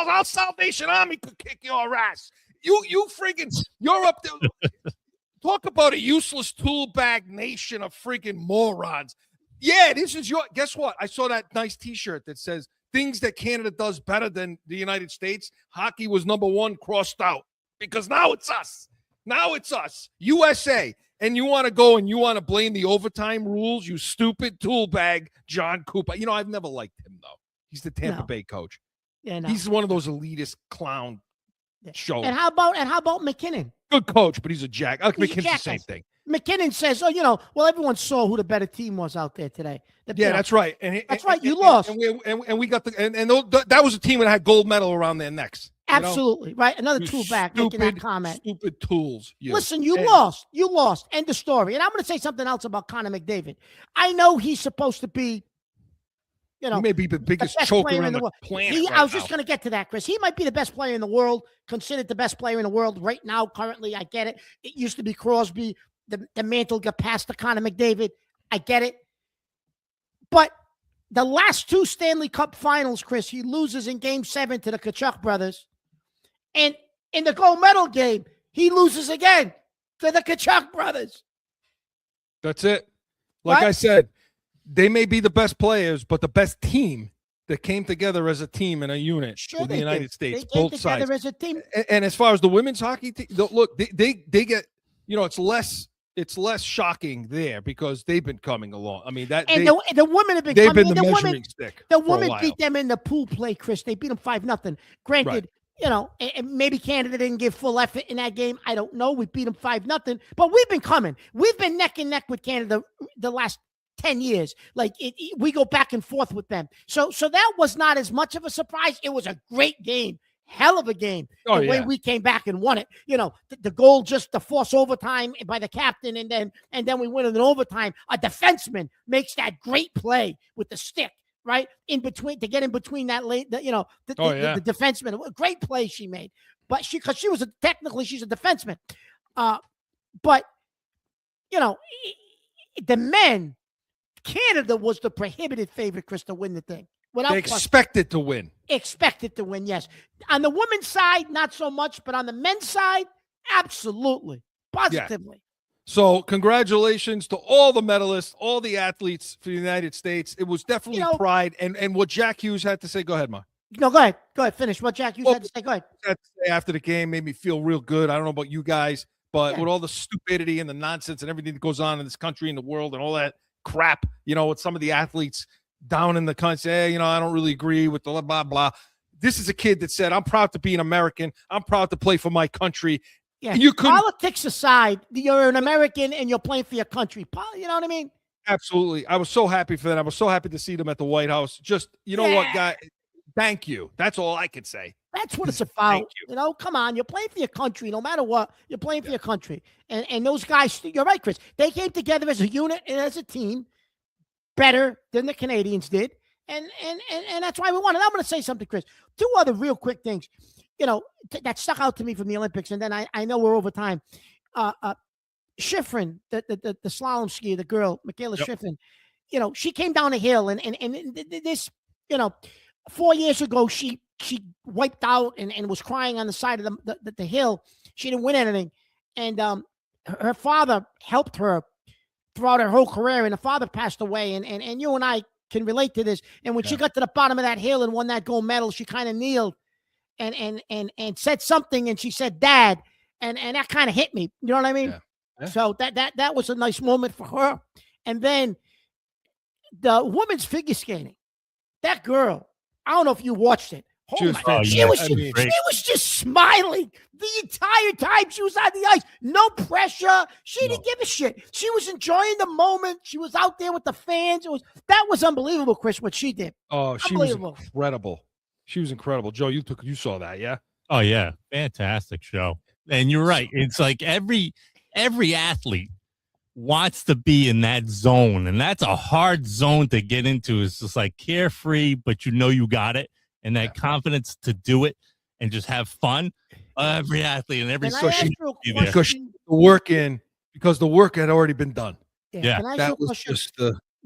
our Salvation Army could kick your ass. You friggin', you're up there. Talk about a useless tool bag nation of friggin' morons. Yeah, this is guess what? I saw that nice T-shirt that says, things that Canada does better than the United States. Hockey was number 1 crossed out because now it's us. Now it's us, USA. And you want to go and you want to blame the overtime rules, you stupid tool bag, John Cooper. I've never liked him, though. He's the Tampa Bay coach. Yeah, no. He's one of those elitist clown shows. And how about McKinnon? Good coach, but he's a jack. McKinnon's the same thing. McKinnon says, everyone saw who the better team was out there today. That's right. That's right. You lost. And we got that was a team that had gold medal around their necks. Absolutely. Right. Another tool back making that comment. Stupid tools. Listen, you lost. You lost. End of story. And I'm going to say something else about Connor McDavid. I know he's supposed to be, he may be the biggest choker on the planet. I was just going to get to that, Chris. He might be the best player in the world, considered the best player in the world right now, currently. I get it. It used to be Crosby. the mantle got passed to Connor McDavid. I get it. But the last 2 Stanley Cup finals, Chris, he loses in Game 7 to the Tkachuk brothers. And in the gold medal game, he loses again to the Tkachuk brothers. That's it. Like I said, they may be the best players, but the best team that came together as a team and a unit in the United States, both sides. Together as a team. And as far as the women's hockey team, look, they get, it's less shocking there because they've been coming along. I mean, the women have been they've coming. been the measuring stick. The women beat them in the pool play, Chris. They beat them 5-0. Granted, and maybe Canada didn't give full effort in that game. I don't know. We beat them 5-0, but we've been coming. We've been neck and neck with Canada the last 10 years. Like we go back and forth with them. So that was not as much of a surprise. It was a great game. Hell of a game. The way we came back and won it. The goal just to force overtime by the captain, and then we win it in overtime. A defenseman makes that great play with the stick, right? In between, to get in between that late, the defenseman. A great play she made. But because she's a defenseman. But the men, Canada was the prohibited favorite, Chris, to win the thing. They expected to win. Expected to win, yes. On the women's side, not so much, but on the men's side, absolutely, positively. Yeah. So congratulations to all the medalists, all the athletes for the United States. It was definitely pride. And what Jack Hughes had to say, go ahead, Ma. No, go ahead. Go ahead. Finish what Jack Hughes had to say. Go ahead. After the game made me feel real good. I don't know about you guys, but with all the stupidity and the nonsense and everything that goes on in this country and the world and all that crap, with some of the athletes down in the country, I don't really agree with the blah, blah. This is a kid that said, I'm proud to be an American. I'm proud to play for my country. Yeah. And politics aside, you're an American and you're playing for your country. You know what I mean? Absolutely. I was so happy for that. I was so happy to see them at the White House. Just, what, guy? Thank you. That's all I could say. That's what it's about. Come on. You're playing for your country. No matter what, you're playing for your country. And those guys, you're right, Chris. They came together as a unit and as a team better than the Canadians did. And that's why we won. And I'm going to say something, Chris. 2 other real quick things, that stuck out to me from the Olympics. And then I know we're over time. Shiffrin, the slalom skier, the girl, Michaela Shiffrin, she came down a hill and this, 4 years ago, she wiped out and was crying on the side of the hill. She didn't win anything. And her father helped her throughout her whole career, and the father passed away. And you and I can relate to this. And when she got to the bottom of that hill and won that gold medal, she kind of kneeled and said something, and she said, "Dad," and that kind of hit me. You know what I mean? Yeah. So that was a nice moment for her. And then the women's figure skating, that girl, I don't know if you watched it. She was just smiling the entire time she was on the ice. No pressure. She didn't give a shit. She was enjoying the moment. She was out there with the fans. That was unbelievable, Chris, what she did. Oh, she was incredible. She was incredible. Joe, you saw that, yeah? Oh, yeah. Fantastic show. And you're right. It's like every athlete wants to be in that zone, and that's a hard zone to get into. It's just like carefree, but you got it. And that confidence to do it and just have fun. Every athlete and every because the work had already been done. Yeah. That was just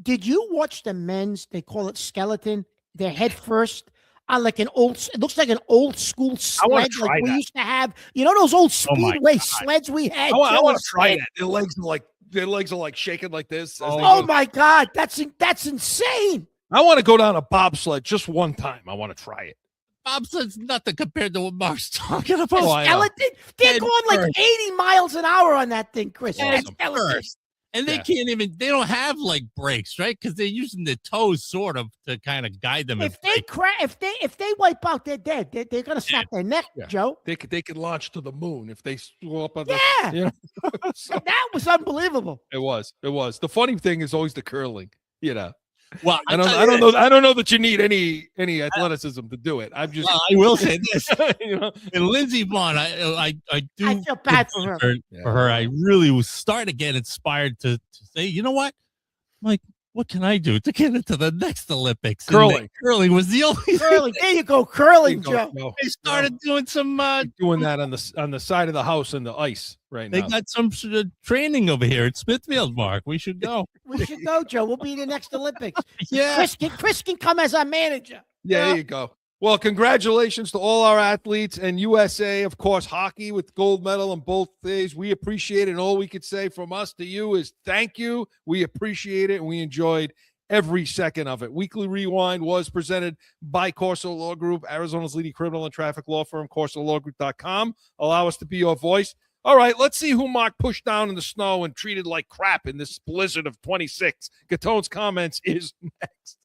Did you watch the men's? They call it skeleton. Their head first on like it looks like an old school sled like we used to have. Those old speedway sleds we had. I want to try that. Their legs are like shaking like this. Oh my God, that's insane. I want to go down a bobsled just one time. I want to try it. Bobsled's nothing compared to what Mark's talking about. Skeleton? They're going like 80 miles an hour on that thing, Chris. And they can't even, they don't have like brakes, right? Because they're using the toes sort of to kind of guide them. If they wipe out, they're dead. They're going to snap their neck, Joe. They could launch to the moon if they go up on So that was unbelievable. It was. The funny thing is always the curling, Well, I don't know that you need any athleticism to do it. I'm just. Well, I will say this, And Lindsey Vaughn, I do. I feel bad for her. For her, I really was starting to get inspired to say, you know what, like what can I do to get into the next Olympics? Curling. Curling was the only Curling. There you go. Curling, There you go, Joe. Joe. They started doing some. Doing that on the side of the house in the ice right They now. got some sort of training over here at Smithfield, Mark. We should go. We should go, Joe. We'll be in the next Olympics. Yeah. Chris can come as our manager. Yeah, there you go. Well, congratulations to all our athletes and USA, of course, hockey with gold medal on both days. We appreciate it. And all we could say from us to you is thank you. We appreciate it. And we enjoyed every second of it. Weekly Rewind was presented by Corso Law Group, Arizona's leading criminal and traffic law firm, CorsoLawGroup.com. Allow us to be your voice. All right, let's see who Mark pushed down in the snow and treated like crap in this blizzard of 26. Gatone's comments is next.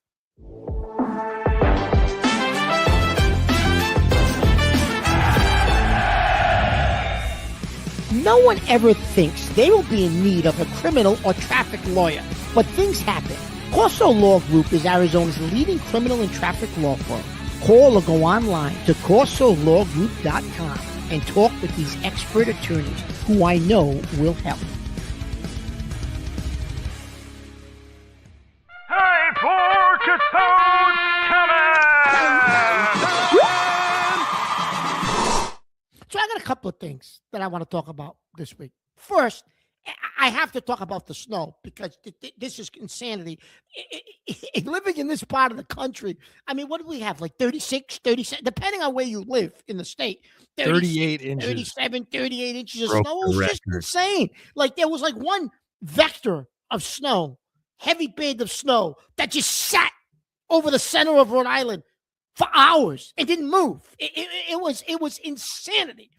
No one ever thinks they will be in need of a criminal or traffic lawyer, but things happen. Corso Law Group is Arizona's leading criminal and traffic law firm. Call or go online to CorsoLawGroup.com and talk with these expert attorneys who I know will help. Time for Catone's So I got a couple of things that I want to talk about this week. First, I have to talk about the snow because this is insanity. Living in this part of the country, I mean, what do we have? Like 36, 37, depending on where you live in the state. 38 inches. 37, 38 inches of Broke snow. It the was just record. insane. Like there was like one vector of snow, heavy band of snow that just sat over the center of Rhode Island for hours and didn't move. It was insanity.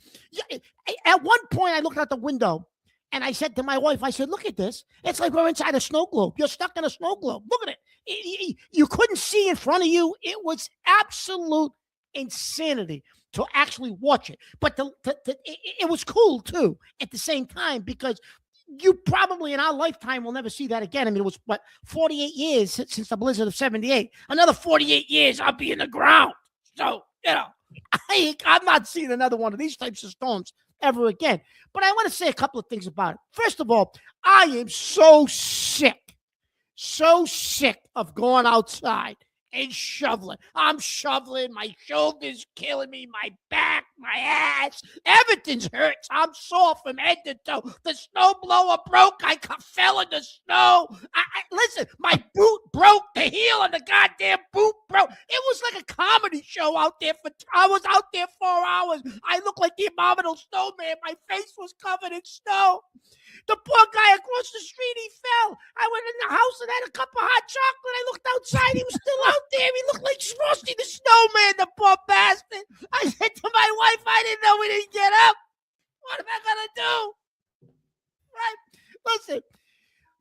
At one point, I looked out the window and I said to my wife, I said, look at this. It's like we're inside a snow globe. You're stuck in a snow globe. Look at it. You couldn't see in front of you. It was absolute insanity to actually watch it. But it was cool, too, at the same time, because you probably in our lifetime will never see that again. I mean, it was, 48 years since the blizzard of 78. Another 48 years, I'll be in the ground. So, I'm not seeing another one of these types of storms ever again. But I want to say a couple of things about it. First of all, I am so sick of going outside and shoveling. I'm shoveling. My shoulders killing me. My back, my ass, everything's hurts. I'm sore from head to toe. The snow blower broke. I fell in the snow. Listen, my boot broke. The heel of the goddamn boot broke. It was like a comedy show out there. I was out there 4 hours. I looked like the abominable snowman. My face was covered in snow. The poor guy across the street, he fell. I went in the house and had a cup of hot chocolate. I looked outside. He was still out there. He looked like Frosty the Snowman, the poor bastard. I said to my wife, I didn't know we didn't get up. What am I going to do? Right? Listen,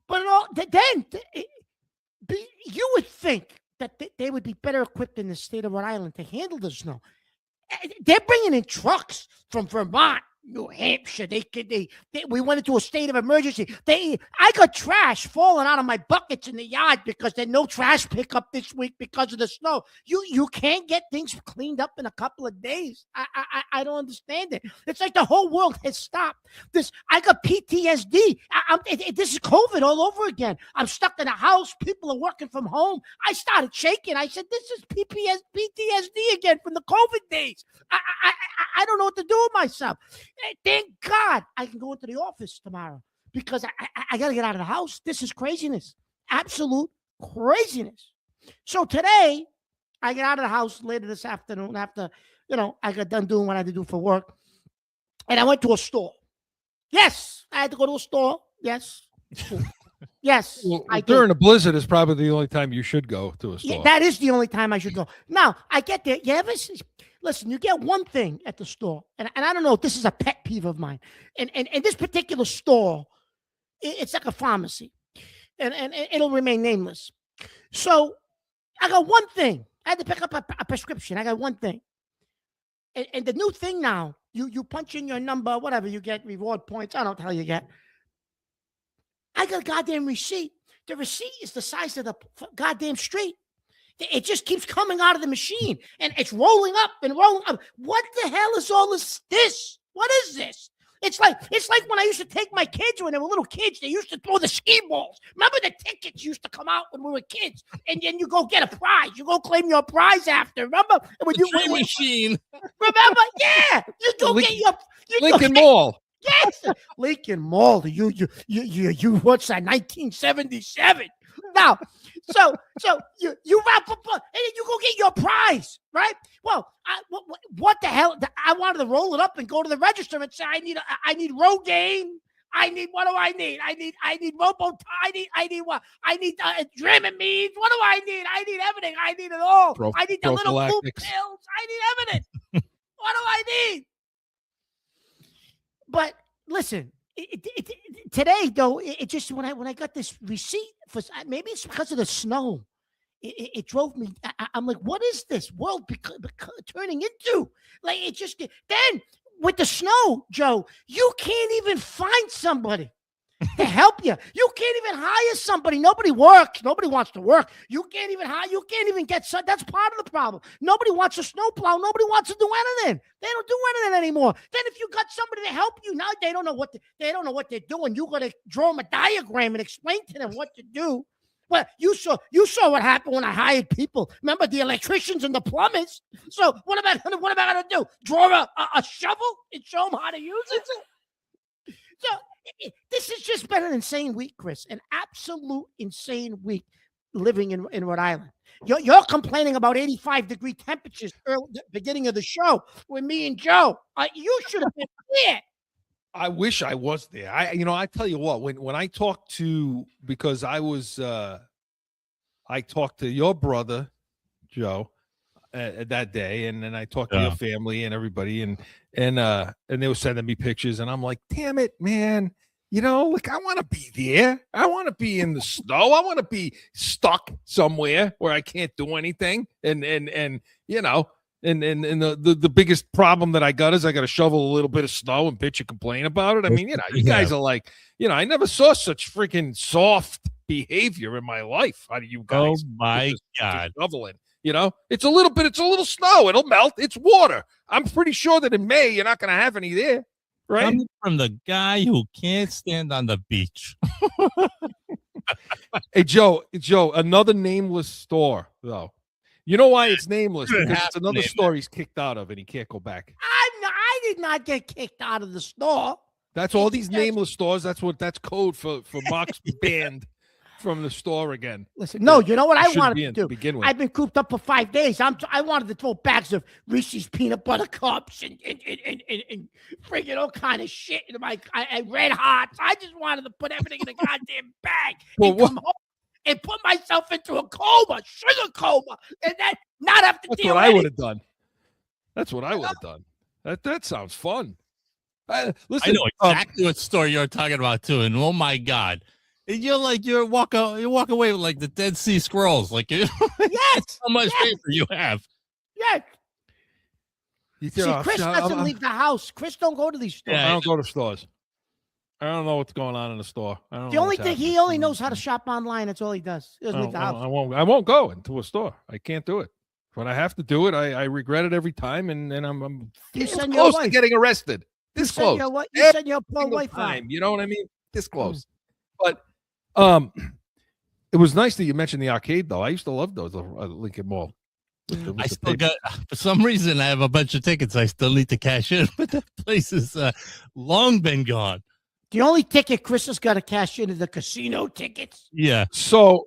but then you would think that they would be better equipped in the state of Rhode Island to handle the snow. They're bringing in trucks from Vermont, New Hampshire. We went into a state of emergency. I got trash falling out of my buckets in the yard because there's no trash pickup this week because of the snow. You can't get things cleaned up in a couple of days. I don't understand it. It's like the whole world has stopped. I got PTSD. This is COVID all over again. I'm stuck in a house. People are working from home. I started shaking. I said, this is PTSD again from the COVID days. I don't know what to do with myself. Thank God I can go into the office tomorrow because I got to get out of the house. This is craziness. Absolute craziness. So today, I get out of the house later this afternoon after, I got done doing what I had to do for work. And I went to a store. Yes, I had to go to a store. Yes. Yes. Well, during a blizzard is probably the only time you should go to a store. Yeah, that is the only time I should go. Now, I get there. Listen, you get one thing at the store, and I don't know if this is a pet peeve of mine. And this particular store, it's like a pharmacy, and it'll remain nameless. So I got one thing. I had to pick up a prescription. I got one thing. And the new thing now, you punch in your number, whatever, you get reward points. I don't know how you get. I got a goddamn receipt. The receipt is the size of the goddamn street. It just keeps coming out of the machine, and it's rolling up and rolling up. What the hell is all this? What is this? It's like when I used to take my kids when they were little kids. They used to throw the ski balls. Remember the tickets used to come out when we were kids, and then you go get a prize. You go claim your prize after. Remember when Dream machine. Remember? Yeah, you go get your Lincoln Mall. Yes, Lincoln Mall. You what's that? 1977. Now, so you wrap up and then you go get your prize, right? Well, what the hell? I wanted to roll it up and go to the register and say I need Rogaine. What do I need? I need Robo. I need what? I need Dramamine. What do I need? I need everything. I need it all. I need the little blue pills. I need everything. What do I need? But listen, today though, it just when I got this receipt for, maybe it's because of the snow, it drove me. I'm like, what is this world turning into? Like it just then with the snow, Joe, you can't even find somebody to help you. You can't even hire somebody. Nobody works. Nobody wants to work. You can't even hire. You can't even get. That's part of the problem. Nobody wants to snowplow. Nobody wants to do anything. They don't do anything anymore. Then if you got somebody to help you, now they don't know what they're doing. You got to draw them a diagram and explain to them what to do. Well, you saw what happened when I hired people. Remember the electricians and the plumbers. So what am I gonna do? Draw a shovel and show them how to use it? So this has just been an insane week, Chris. An absolute insane week living in Rhode Island. You're complaining about 85-degree temperatures early the beginning of the show with me and Joe. You should have been there. I wish I was there. I tell you what, when I talked to, because I talked to your brother, Joe, that day, and then I talked to your family and everybody, and they were sending me pictures, and I'm like, damn it, man. I want to be there. I want to be in the snow. I want to be stuck somewhere where I can't do anything. And the biggest problem that I got is I got to shovel a little bit of snow and bitch and complain about it. I mean, you guys are like, I never saw such freaking soft behavior in my life out of you guys. Oh my God. Shoveling. It's a little snow. It'll melt. It's water. I'm pretty sure that in May, you're not going to have any there. Right. Coming from the guy who can't stand on the beach. Hey, Joe, another nameless store, though. You know why it's nameless? Because it's another store he's kicked out of and he can't go back. I did not get kicked out of the store. That's all these nameless stores. That's code for Mark's banned from the store again. Listen, no, you know what I wanted to do? Begin with. I've been cooped up for 5 days. I wanted to throw bags of Reese's peanut butter cups and freaking all kind of shit in my Red Hots. I just wanted to put everything in a goddamn bag and come home and put myself into a coma, sugar coma, and then not have to That's deal what with I would have done. That's what I would have done. That sounds fun. Listen, I know exactly what store you're talking about too, and oh my God. You walk away with like the Dead Sea Scrolls. Like, yes, how much paper you have. Yes. See, Chris doesn't leave the house. Chris don't go to these stores. I don't go to stores. I don't know what's going on in the store. The only thing he only knows how to shop online. That's all he does. He doesn't leave the house. I won't go into a store. I can't do it. When I have to do it, I regret it every time, and I'm close to getting arrested. This close. You send your poor wife out. You know what I mean? This close. But it was nice that you mentioned the arcade, though. I used to love those Lincoln Mall. I still got, for some reason, I have a bunch of tickets I still need to cash in, but that place is long been gone. The only ticket Chris has got to cash in is the casino tickets. Yeah. So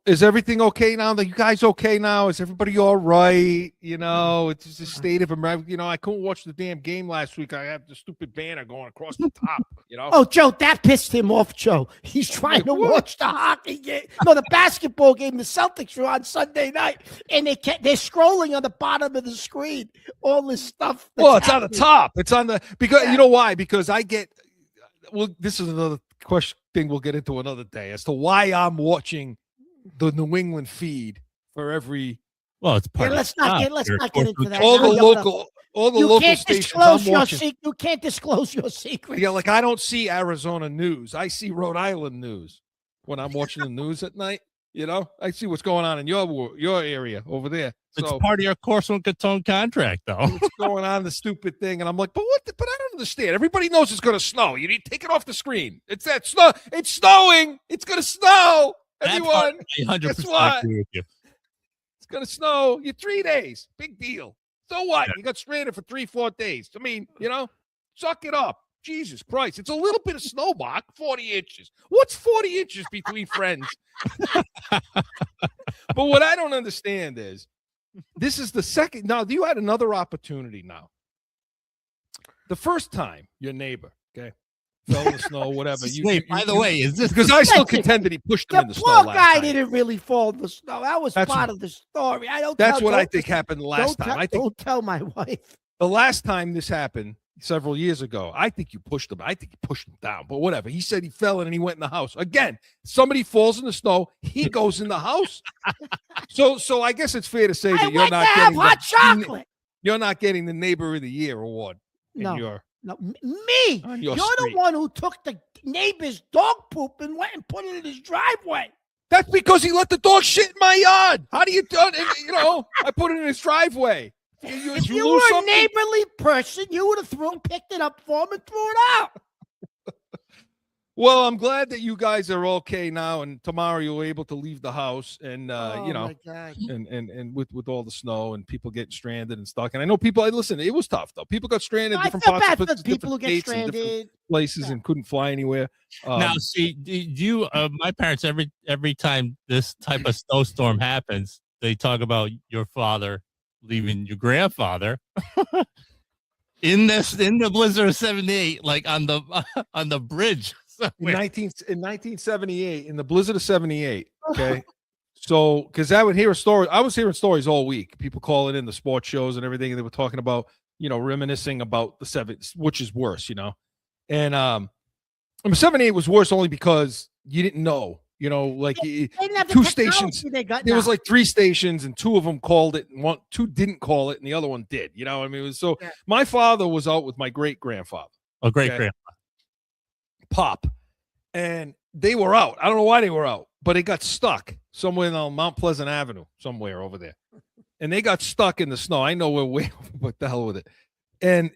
is everything okay now? Are you guys okay now? Is everybody all right? It's just a state of America. I couldn't watch the damn game last week. I have the stupid banner going across the top. Oh, Joe, that pissed him off, Joe. He's trying to watch the hockey game. No, the basketball game. The Celtics were on Sunday night, and they're scrolling on the bottom of the screen. All this stuff. Well, it's on the top. It's on the you know why? Because I get. Well, this is another question thing we'll get into another day as to why I'm watching the New England feed for every. Well, it's part. Let's not get into that. All the local stations I'm watching. You can't disclose your secret. Yeah, like I don't see Arizona news. I see Rhode Island news when I'm watching the news at night. You know, I see what's going on in your area over there. It's So part of your Corso and Catone contract, though. what's going on, the stupid thing, and I'm like, but what? But I don't understand. Everybody knows it's going to snow. You need to take it off the screen. It's that snow. It's snowing. It's going to snow. Everyone, guess what? Agree with you. It's going to snow. You're 3 days. Big deal. So what? You got stranded for 3-4 days. I mean, you know, suck it up. Jesus Christ. It's a little bit of snow, Mark. 40 inches. What's 40 inches between friends? But what I don't understand is this is the second. Now, you had another opportunity now. The first time your neighbor, okay, fell in the snow, whatever. By the way, is this because I still contend that he pushed him in the snow poor last guy time. didn't really fall in the snow. That was part of the story. That's what I think happened last time. Don't tell my wife. The last time this happened several years ago, I think you pushed him. I think you pushed him down, but whatever. He said he fell in and he went in the house. Again, somebody falls in the snow, he goes in the house. So I guess it's fair to say that you're not getting hot chocolate. You're not getting the Neighbor of the Year award. No, me. You're the one who took the neighbor's dog poop and went and put it in his driveway. That's because he let the dog shit in my yard. How do you do it? You know, I put it in his driveway. If you were a neighborly person, you would have picked it up for him and threw it out. Well, I'm glad that you guys are okay now, and tomorrow you're able to leave the house, and you know, and with all the snow and people getting stranded and stuck. And I know people. Listen, it was tough though. People got stranded in different parts of people who get stranded places and couldn't fly anywhere. Now, see, you, my parents, every time this type of snowstorm happens, they talk about your father leaving your grandfather in the blizzard of 78, like on the bridge. In 1978, in the blizzard of 78, okay? So, because I was hearing stories all week. People calling in the sports shows and everything, and they were talking about, you know, reminiscing about the 70s, which is worse, you know? And 78 was worse only because you didn't know, you know, like two stations. There was like 3 stations, and 2 of them called it, and 2 didn't call it, and the other one did, you know? I mean, it was my father was out with my great-grandfather. Oh, great-grandfather. Pop, and they were out. I don't know why they were out, but it got stuck somewhere on Mount Pleasant Avenue, somewhere over there, and they got stuck in the snow. I know we're way over, but the hell with it. And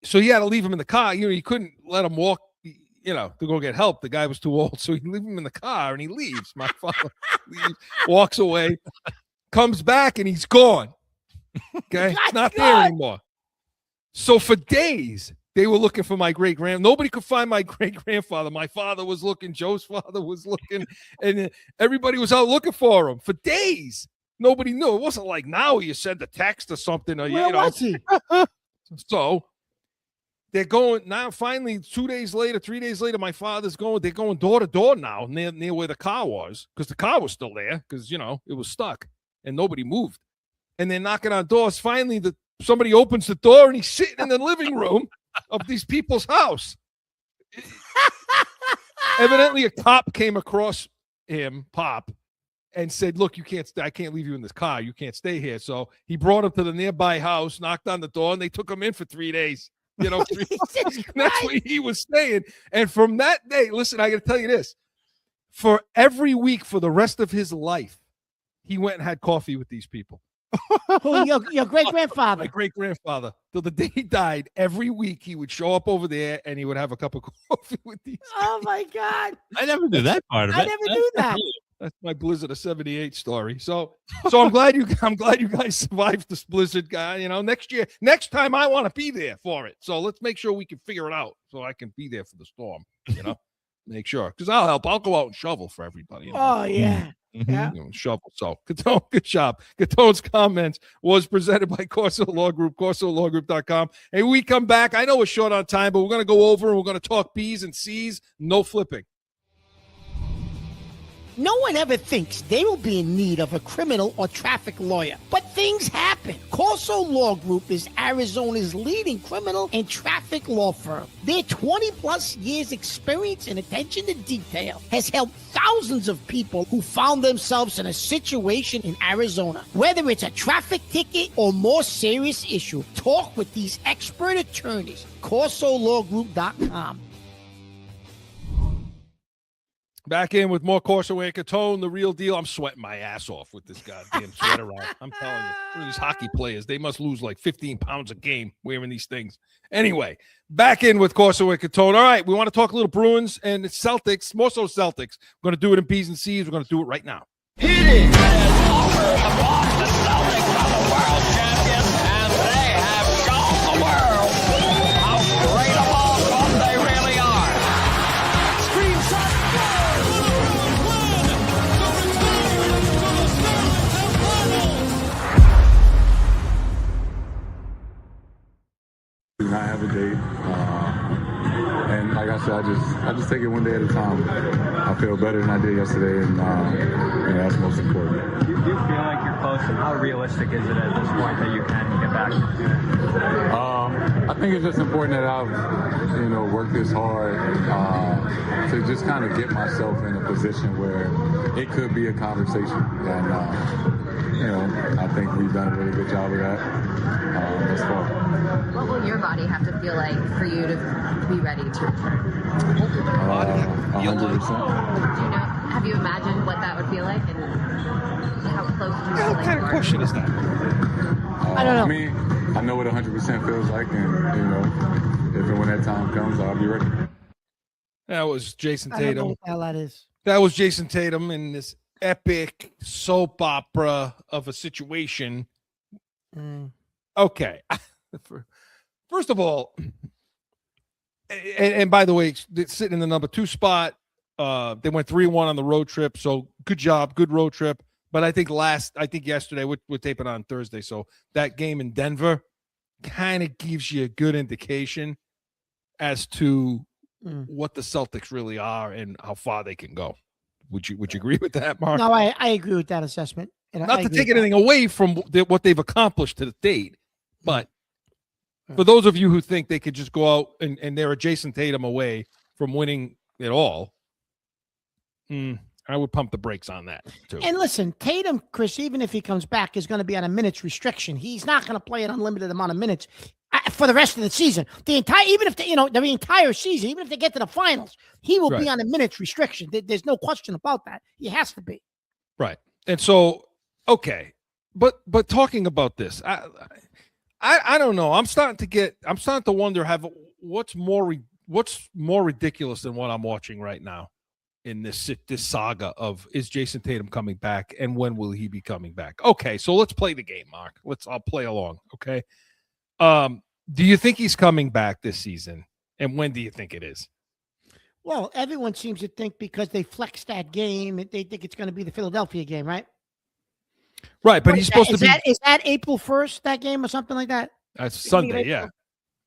so he had to leave him in the car. You know, you couldn't let him walk, you know, to go get help. The guy was too old, so he leave him in the car, and he leaves. My father leaves, walks away, comes back, and he's gone. Okay, he's not there anymore. So for days, they were looking for my nobody could find my great-grandfather. My father was looking, Joe's father was looking, and everybody was out looking for him for days. Nobody knew. It wasn't like now you send a text or something. Or, Where was he? So they're going now. Finally, 3 days later, my father's going. They're going door to door now, near where the car was, because the car was still there, because you know it was stuck and nobody moved. And they're knocking on doors. Finally, somebody opens the door and he's sitting in the living room of these people's house. Evidently, a cop came across him, Pop, and said, "Look, I can't leave you in this car. You can't stay here." So he brought him to the nearby house, knocked on the door, and they took him in for 3 days. You know, that's where he was staying. And from that day, listen, I got to tell you this: for every week for the rest of his life, he went and had coffee with these people. Your great-grandfather. My great-grandfather. Till the day he died, every week he would show up over there and he would have a cup of coffee with these guys. Oh my God. I never knew that part of it. I never knew that. That's my blizzard of 78 story. So I'm glad you guys survived this blizzard, guy. You know, next time I want to be there for it. So let's make sure we can figure it out so I can be there for the storm, you know. Make sure, because I'll help. I'll go out and shovel for everybody. You know? Oh yeah. Yeah. You know, shovel. So, Catone, good job. Catone's comments was presented by Corso Law Group, CorsoLawGroup.com. And when we come back, I know we're short on time, but we're going to go over and we're going to talk B's and C's, no flipping. No one ever thinks they will be in need of a criminal or traffic lawyer, but things happen. Corso Law Group is Arizona's leading criminal and traffic law firm. Their 20-plus years experience and attention to detail has helped thousands of people who found themselves in a situation in Arizona. Whether it's a traffic ticket or more serious issue, talk with these expert attorneys. CorsoLawGroup.com. Back in with more Corso and Catone, the real deal. I'm sweating my ass off with this goddamn sweater on. I'm telling you, what are these hockey players? They must lose like 15 pounds a game wearing these things. Anyway, back in with Corso and Catone. All right, we want to talk a little Bruins and it's Celtics, more so Celtics. We're going to do it in B's and C's. We're going to do it right now. Hit it! The Boston Celtics are the world champions, and they have shown the world how great a ball club they really are. Screen shot. Do not have a date, and like I said, I just take it one day at a time. I feel better than I did yesterday, and that's most important. Do you feel like you're close, and how realistic is it at this point that you can get back? I think it's just important that I've worked this hard to just kind of get myself in a position where it could be a conversation, and I think we've done a really good job of that thus far. What will your body have to feel like for you to be ready to return? 100%. Have you imagined what that would feel like and how close do you feel like? What kind of question is that? I don't know. I mean, I know what 100% feels like, and if and when that time comes, I'll be ready. That was Jason I don't know Tatum. what the hell that is. That was Jason Tatum in this epic soap opera of a situation. Okay. First of all, and by the way, it's sitting in the number 2 spot. They went 3-1 on the road trip, so good job, good road trip. But I think yesterday, we're taping on Thursday, so that game in Denver kind of gives you a good indication as to what the Celtics really are and how far they can go. Would you agree with that, Mark? No, I agree with that assessment. And Not to take anything away from what they've accomplished to the date, but for those of you who think they could just go out and they're a Jason Tatum away from winning it all, I would pump the brakes on that too. And listen, Tatum, Chris, even if he comes back, is going to be on a minutes restriction. He's not going to play an unlimited amount of minutes for the rest of the season. The entire season, even if they get to the finals, he will be on a minutes restriction. There's no question about that. He has to be. Right. And so, okay, but talking about this, I don't know. I'm starting to wonder what's more ridiculous than what I'm watching right now in this saga of, is Jason Tatum coming back and when will he be coming back? Okay, so let's play the game, Mark. I'll play along. Okay. Do you think he's coming back this season? And when do you think it is? Well, everyone seems to think because they flexed that game, they think it's going to be the Philadelphia game, right? Right, but he's supposed to be. Is that April 1st, that game, or something like that? That's Sunday, yeah.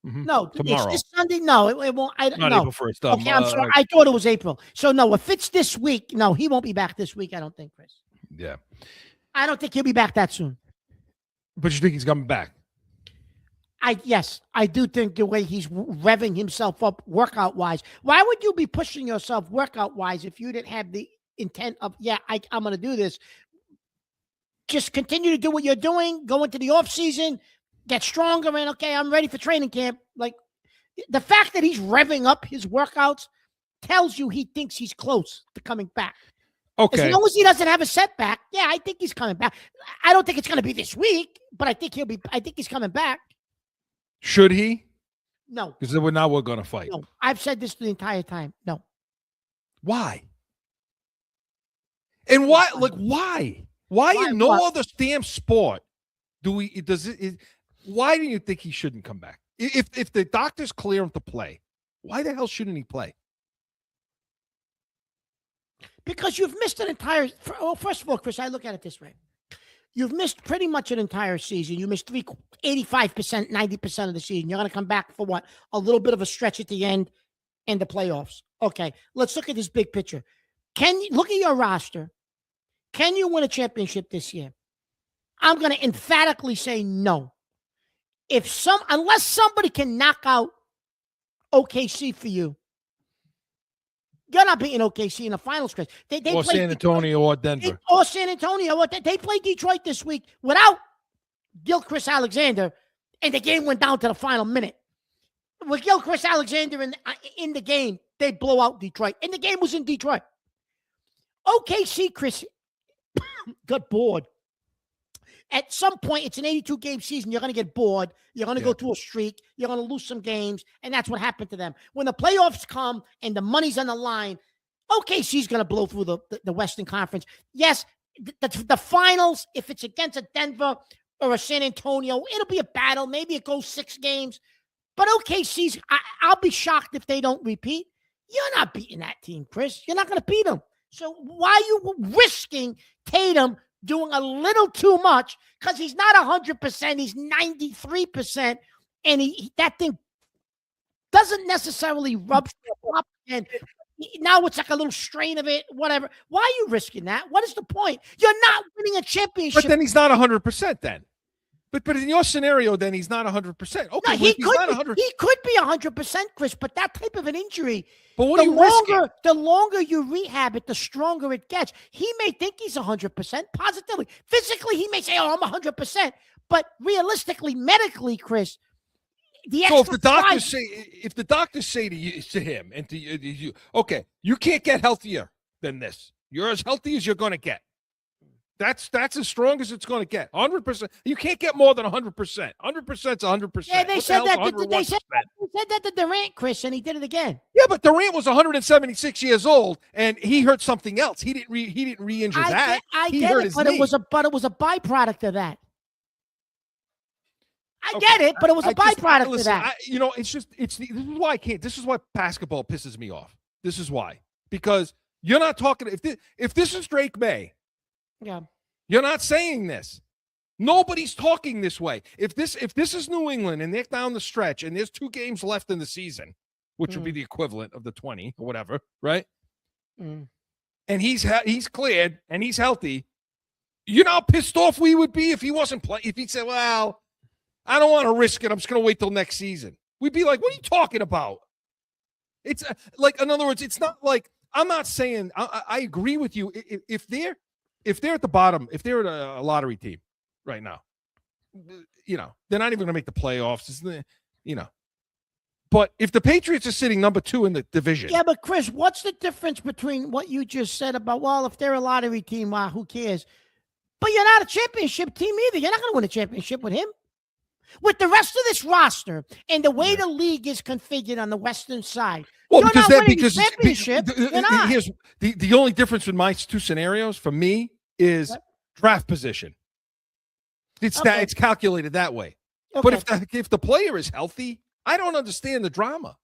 No, tomorrow. It's Sunday. No, it won't. Not April 1st. Okay, I'm sorry. I thought it was April. So no, if it's this week, no, he won't be back this week. I don't think, Chris. Yeah. I don't think he'll be back that soon. But you think he's coming back? Yes, I do think the way he's revving himself up workout wise. Why would you be pushing yourself workout wise if you didn't have the intent of, I'm going to do this? Just continue to do what you're doing, go into the off season, get stronger, and okay, I'm ready for training camp. Like, the fact that he's revving up his workouts tells you he thinks he's close to coming back. Okay. As long as he doesn't have a setback, I think he's coming back. I don't think it's going to be this week, but I think he's coming back. Should he? No. Because we're going to fight. No. I've said this the entire time. No. Why? And why? Like, why? Why in no other damn sport why do you think he shouldn't come back? If the doctors clear him to play, why the hell shouldn't he play? Because you've missed an entire. First of all, Chris, I look at it this way: you've missed pretty much an entire season. You missed 85%, 90% of the season. You're going to come back for what? A little bit of a stretch at the end and the playoffs. Okay, let's look at this big picture. Look at your roster? Can you win a championship this year? I'm going to emphatically say no. Unless somebody can knock out OKC for you, you're not beating OKC in the finals, Chris. Or San Antonio or Denver. Or San Antonio. They played Detroit this week without Gilchrist Alexander, and the game went down to the final minute. With Gilchrist Alexander in the game, they blow out Detroit. And the game was in Detroit. OKC, Chris, got bored. At some point, it's an 82-game season. You're going to get bored. You're going to go through a streak. You're going to lose some games, and that's what happened to them. When the playoffs come and the money's on the line, OKC's going to blow through the Western Conference. Yes, the finals, if it's against a Denver or a San Antonio, it'll be a battle. Maybe it goes 6 games. But OKC's, I'll be shocked if they don't repeat. You're not beating that team, Chris. You're not going to beat them. So why are you risking Tatum doing a little too much? Because he's not 100%. He's 93%. And that thing doesn't necessarily rub up. And now it's like a little strain of it, whatever. Why are you risking that? What is the point? You're not winning a championship. But then he's not 100% then. But in your scenario, then he's not 100%. Okay, no, he could be 100%, Chris, but that type of an injury, but what the longer you rehab it, the stronger it gets. He may think he's 100% positively. Physically, he may say, oh, I'm 100%. But realistically, medically, Chris, so if the doctors say to him and to you, okay, you can't get healthier than this. You're as healthy as you're going to get. That's as strong as it's going to get. 100%. You can't get more than 100%. 100% is 100%. Yeah, they said that to Durant, Chris, and he did it again. Yeah, but Durant was 176 years old, and he hurt something else. He didn't re-injure that. He hurt his knee. It was a byproduct of that. I get it, but it was a byproduct of that. This is why I can't. This is why basketball pisses me off. This is why, because you're not talking. If this is Drake May. Yeah. You're not saying this. Nobody's talking this way. If this is New England and they're down the stretch and there's 2 games left in the season, which would be the equivalent of the 20 or whatever, right? And he's cleared and he's healthy, you know how pissed off we would be if he wasn't playing. If he said, well, I don't want to risk it. I'm just going to wait till next season. We'd be like, what are you talking about? It's like, in other words, it's not like, I'm not saying, I agree with you. If they're at the bottom, if they're a lottery team right now, they're not even going to make the playoffs, But if the Patriots are sitting number 2 in the division. Yeah, but Chris, what's the difference between what you just said about, well, if they're a lottery team, who cares? But you're not a championship team either. You're not going to win a championship with him. With the rest of this roster and the way the league is configured on the Western side, well, you're because not winning the championship. Here's the only difference with my 2 scenarios for me is draft position. It's calculated that way. Okay. But if the player is healthy, I don't understand the drama.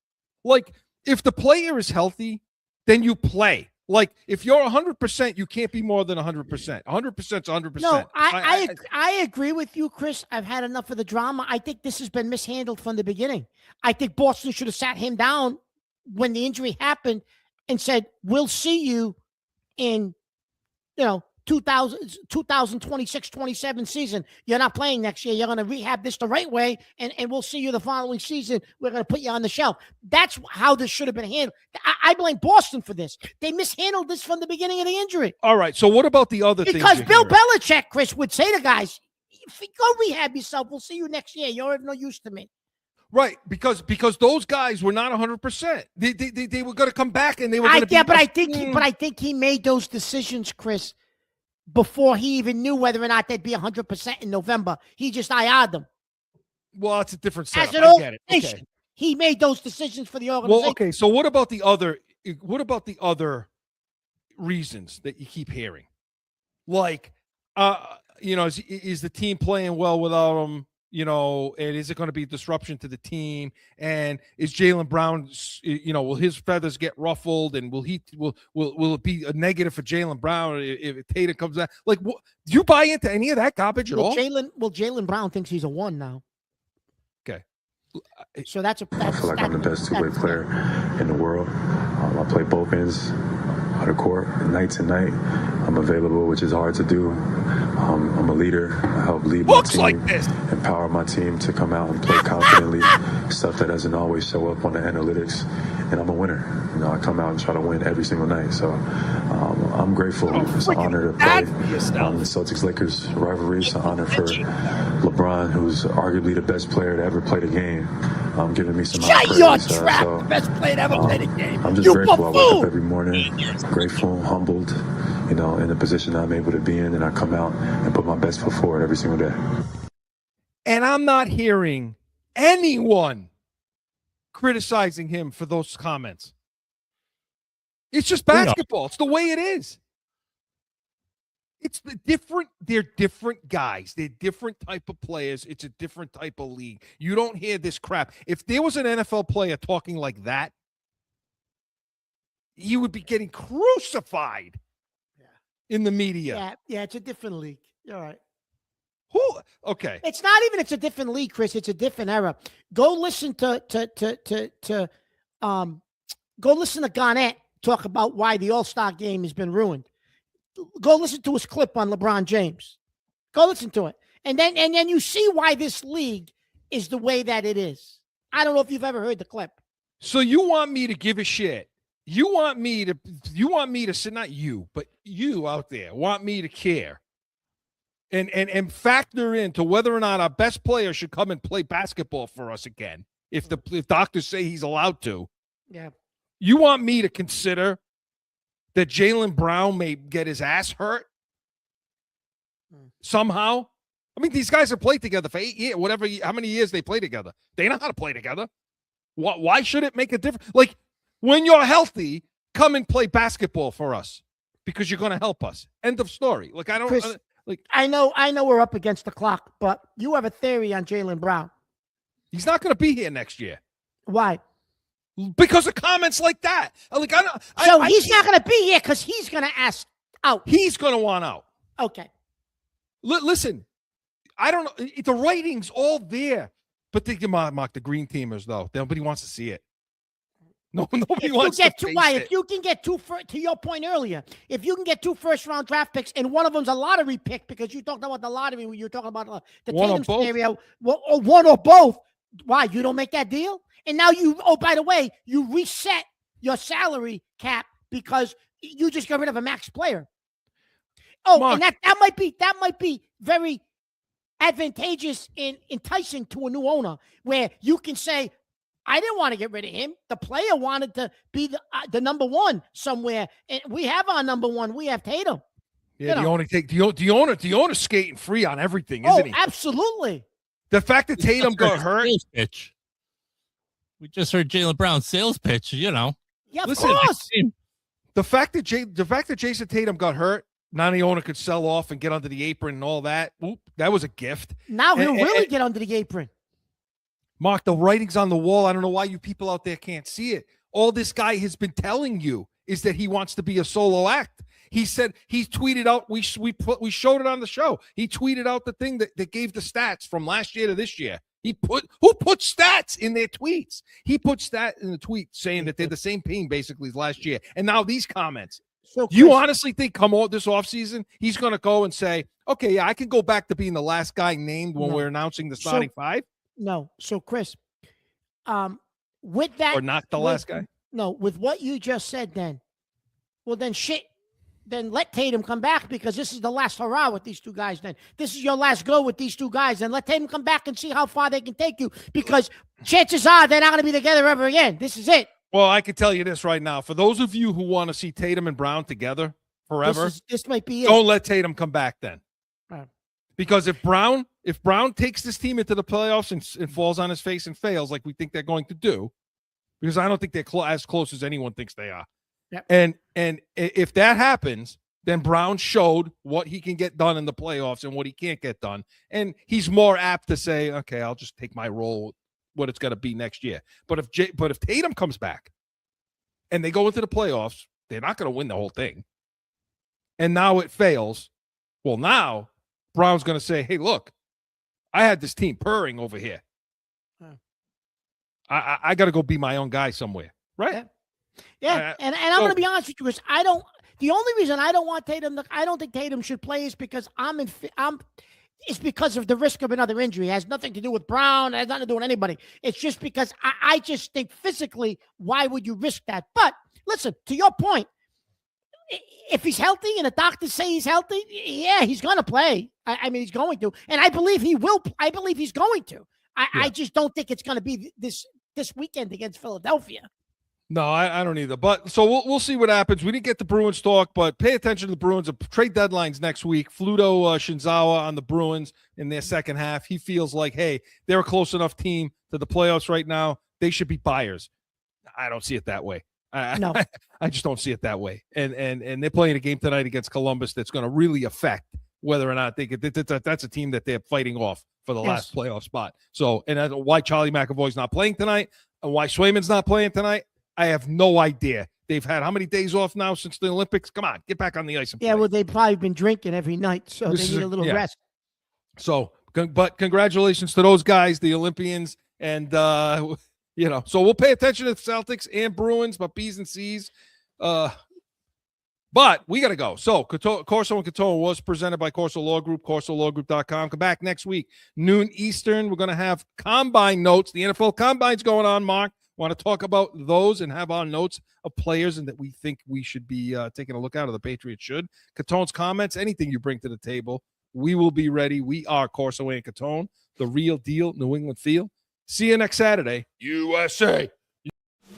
Like, if the player is healthy, then you play. Like, if you're 100%, you can't be more than 100%. 100% is 100%. No, I agree with you, Chris. I've had enough of the drama. I think this has been mishandled from the beginning. I think Boston should have sat him down when the injury happened and said, we'll see you in, 2026-27 season. You're not playing next year. You're going to rehab this the right way, and we'll see you the following season. We're going to put you on the shelf. That's how this should have been handled. I blame Boston for this. They mishandled this from the beginning of the injury. All right, so what about the other things? Because Bill Belichick, Chris, would say to guys, go rehab yourself. We'll see you next year. You're of no use to me. Right, because those guys were not 100%. They were going to come back, and they were going to be. Yeah, but I think he made those decisions, Chris, before he even knew whether or not they'd be 100% in November. He just IR'd them. Well, it's a different setup. As an organization, he made those decisions for the organization. Well, okay, so what about the other reasons that you keep hearing? Like, is the team playing well without him? And is it going to be a disruption to the team? And is Jaylen Brown, will his feathers get ruffled? And will it be a negative for Jaylen Brown if Tatum comes out? Like, do you buy into any of that garbage at all? Jaylen Brown thinks he's a 1 now. Okay. So I feel like I'm the best 2-way player in the world. I play both ends of the court, night to night. I'm available, which is hard to do. I'm a leader. I help lead my team, empower my team to come out and play confidently, stuff that doesn't always show up on the analytics. And I'm a winner. I come out and try to win every single night. So I'm grateful. It's an honor to play the Celtics-Lakers rivalry. It's an honor for LeBron, who's arguably the best player to ever play the game, giving me some Shut your trap! The best player to ever play the game. I'm just grateful. I wake up every morning, grateful, humbled. in the position I'm able to be in, and I come out and put my best foot forward every single day. And I'm not hearing anyone criticizing him for those comments. It's just basketball. It's the way it is. It's they're different guys. They're different type of players. It's a different type of league. You don't hear this crap. If there was an NFL player talking like that, he would be getting crucified in the media. Yeah, it's a different league. You're right. Okay. It's not even it's a different league, Chris. It's a different era. Go listen to Garnett talk about why the All-Star game has been ruined. Go listen to his clip on LeBron James. Go listen to it. And then you see why this league is the way that it is. I don't know if you've ever heard the clip. So you want me to give a shit. You want me to say, not you, but you out there want me to care and factor into whether or not our best player should come and play basketball for us again. If doctors say he's allowed to. Yeah. You want me to consider that Jaylen Brown may get his ass hurt somehow? I mean, these guys have played together for 8 years, how many years they play together. They know how to play together. Why should it make a difference? Like, when you're healthy, come and play basketball for us because you're going to help us. End of story. Like, I don't Chris, I know we're up against the clock, but you have a theory on Jaylen Brown. He's not going to be here next year. Why? Because of comments like that. Like, he's not going to be here because he's going to ask out. He's going to want out. Okay. Listen, I don't know. The writing's all there. But think about the green teamers, though. Nobody wants to see it. Nobody wants to face it. If you can get to your point earlier, if you can get 2 first-round draft picks and one of them's a lottery pick because you talked about the lottery when you were talking about the Tatum scenario, or one or both, why? You don't make that deal? And now by the way, you reset your salary cap because you just got rid of a max player. Oh, Mark, and that might be very advantageous and enticing to a new owner where you can say, I didn't want to get rid of him. The player wanted to be the number one somewhere, and we have our number one. We have Tatum. Yeah, the owner's skating free on everything, isn't he? Absolutely. The fact that Tatum got hurt. Pitch. We just heard Jaylen Brown's sales pitch. Yeah, of Listen, course. The fact that Jason Tatum got hurt, now the owner could sell off and get under the apron and all that. Oop, that was a gift. Now he'll really get under the apron. Mark, the writing's on the wall. I don't know why you people out there can't see it. All this guy has been telling you is that he wants to be a solo act. He said, he tweeted out, we showed it on the show. He tweeted out the thing that gave the stats from last year to this year. Who put stats in their tweets? He put stat in the tweet saying that they're the same team basically as last year. And now these comments. So you honestly think this offseason, he's going to go and say, okay, yeah, I can go back to being the last guy named when we're announcing the starting 5? No. So, Chris, with that. Or not the last guy? No, with what you just said then, then let Tatum come back because this is the last hurrah with these two guys then. This is your last go with these two guys. And let Tatum come back and see how far they can take you because chances are they're not going to be together ever again. This is it. Well, I can tell you this right now. For those of you who want to see Tatum and Brown together forever, this might be it. Don't let Tatum come back then. Because if Brown takes this team into the playoffs and falls on his face and fails like we think they're going to do, because I don't think they're as close as anyone thinks they are. Yep. And if that happens, then Brown showed what he can get done in the playoffs and what he can't get done. And he's more apt to say, okay, I'll just take my role, what it's going to be next year. But if Tatum comes back and they go into the playoffs, they're not going to win the whole thing. And now it fails. Well, now Brown's going to say, hey, look, I had this team purring over here. I got to go be my own guy somewhere. Right? Yeah. And I'm going to be honest with you, because the only reason I don't want Tatum, I don't think Tatum should play is because it's because of the risk of another injury. It has nothing to do with Brown. It has nothing to do with anybody. It's just because I just think physically, why would you risk that? But listen, to your point, if he's healthy and the doctors say he's healthy, yeah, he's going to play. I mean, he's going to. And I believe he will. I believe he's going to. I just don't think it's going to be this weekend against Philadelphia. No, I don't either. But so we'll see what happens. We didn't get the Bruins talk, but pay attention to the Bruins. Trade deadlines next week. Fluto Shinzawa on the Bruins in their second half. He feels like, hey, they're a close enough team to the playoffs right now. They should be buyers. I don't see it that way. No. I just don't see it that way. And they're playing a game tonight against Columbus that's going to really affect whether or not they get. That's a team that they're fighting off for the last playoff spot. So, and that's why Charlie McAvoy's not playing tonight and why Swayman's not playing tonight. I have no idea. They've had how many days off now since the Olympics? Come on, get back on the ice and play. Yeah, well, they've probably been drinking every night, so they need a little rest. So, but congratulations to those guys, the Olympians, and so we'll pay attention to the Celtics and Bruins, but B's and C's. But we got to go. So Corso and Catone was presented by Corso Law Group, corsolawgroup.com. Come back next week, noon Eastern. We're going to have combine notes. The NFL combine's going on, Mark. Want to talk about those and have our notes of players and that we think we should be taking a look at, or the Patriots should. Catone's comments, anything you bring to the table, we will be ready. We are Corso and Catone, the real deal, New England feel. See you next Saturday, USA.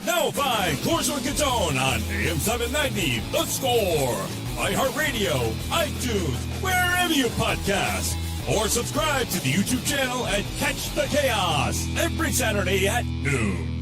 Now find Corso and Catone on AM 790, The Score, iHeartRadio, iTunes, wherever you podcast. Or subscribe to the YouTube channel and catch the chaos every Saturday at noon.